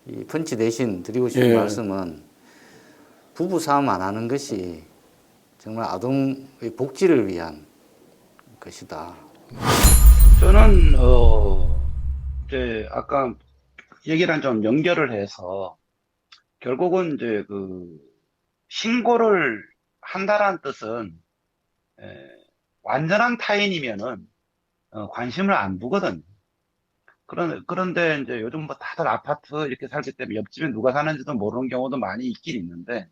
이 펀치 대신 드리고 싶은 예. 말씀은 부부 싸움 안 하는 것이 정말 아동의 복지를 위한 것이다. 저는 이제 아까 얘기랑 좀 연결을 해서 결국은 이제 그 신고를 한다라는 뜻은 완전한 타인이면은 관심을 안 두거든요. 그런데 이제 요즘 뭐 다들 아파트 이렇게 살기 때문에 옆집에 누가 사는지도 모르는 경우도 많이 있긴 있는데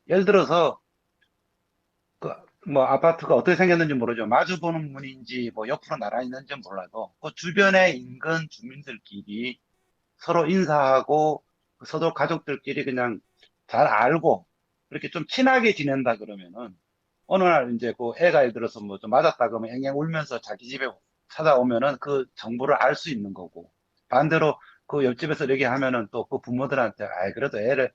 예를 들어서 그 뭐 아파트가 어떻게 생겼는지 모르죠. 마주보는 문인지 뭐 옆으로 나란히 있는지 몰라도 그 주변의 인근 주민들끼리 서로 인사하고 서로 가족들끼리 그냥 잘 알고 이렇게 좀 친하게 지낸다 그러면은 어느 날 이제 그 애가 예를 들어서 뭐 좀 맞았다 그러면 앵앵 울면서 자기 집에 찾아오면은 그 정보를 알 수 있는 거고 반대로 그 옆집에서 이렇게 하면은 또 그 부모들한테 아이 그래도 애를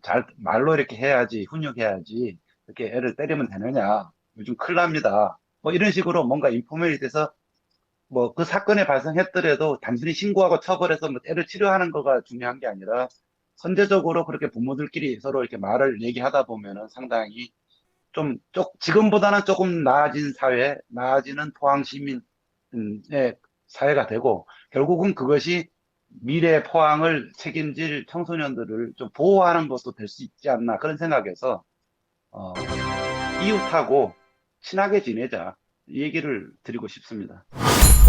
잘 말로 이렇게 해야지 훈육해야지 이렇게 애를 때리면 되느냐 요즘 큰일 납니다 뭐 이런 식으로 뭔가 인포메이션이 돼서 뭐 그 사건이 발생했더라도 단순히 신고하고 처벌해서 뭐 때를 치료하는 거가 중요한 게 아니라 선제적으로 그렇게 부모들끼리 서로 이렇게 말을 얘기하다 보면은 상당히 지금보다는 조금 나아진 사회, 나아지는 포항 시민의 사회가 되고 결국은 그것이 미래 포항을 책임질 청소년들을 좀 보호하는 것도 될 수 있지 않나 그런 생각에서 어, 이웃하고 친하게 지내자 이 얘기를 드리고 싶습니다.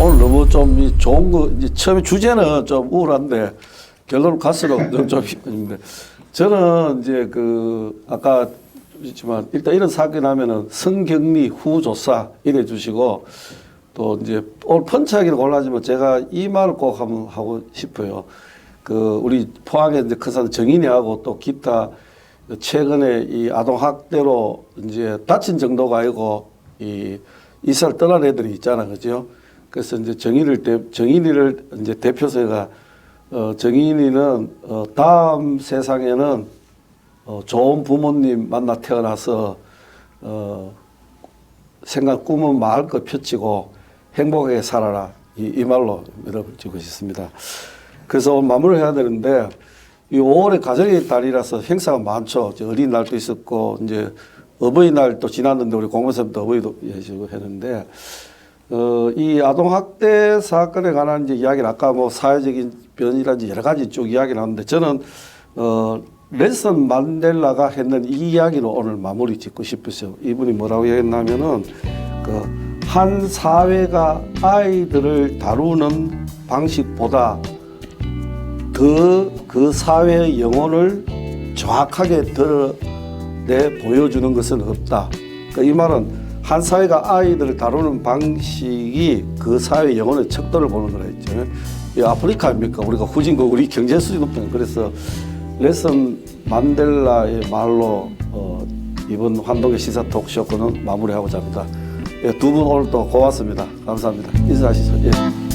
오늘 너무 좀 좋은 거, 이제 처음에 주제는 좀 우울한데 결론 갈수록 좀 힘든데 저는 이제 그 아까 있지만 일단 이런 사건이 나면은 성격리 후조사 이래 주시고 또 이제 오늘 펀치하기는 곤란하지만 제가 이 말을 꼭 한번 하고 싶어요. 그 우리 포항에 이제 큰 산 정인이하고 또 기타 최근에 이 아동 학대로 이제 다친 정도가 아니고 이 이사를 떠난 애들이 있잖아, 그죠? 그래서 이제 정인이를 이제 대표서가 정인이는 다음 세상에는 좋은 부모님 만나 태어나서 생각 꿈은 마음껏 펼치고 행복하게 살아라 이 말로 밀어붙이고 싶습니다. 그래서 오늘 마무리를 해야 되는데 이 5월에 가정의 달이라서 행사가 많죠. 어린이날도 있었고 이제 어버이날도 지났는데 우리 공무원쌤도 어버이도 예시고 했는데 이 아동학대 사건에 관한 이제 이야기는 아까 뭐 사회적인 변이라든지 여러 가지 쭉 이야기 나왔는데 저는 넬슨 만델라가 했는 이 이야기로 오늘 마무리 짓고 싶었어요. 이분이 뭐라고 얘기했냐면은 한 사회가 아이들을 다루는 방식보다 더 그 사회의 영혼을 정확하게 드러내 보여주는 것은 없다. 그러니까 이 말은 한 사회가 아이들을 다루는 방식이 그 사회의 영혼의 척도를 보는 거라 했죠. 이 아프리카입니까? 우리가 후진국, 우리 경제 수준이 높다는. 그래서 넬슨 만델라의 말로 이번 환동의 시사 토크쇼는 마무리하고자 합니다. 두 분 오늘 또 고맙습니다. 감사합니다. 인사하시죠. 예.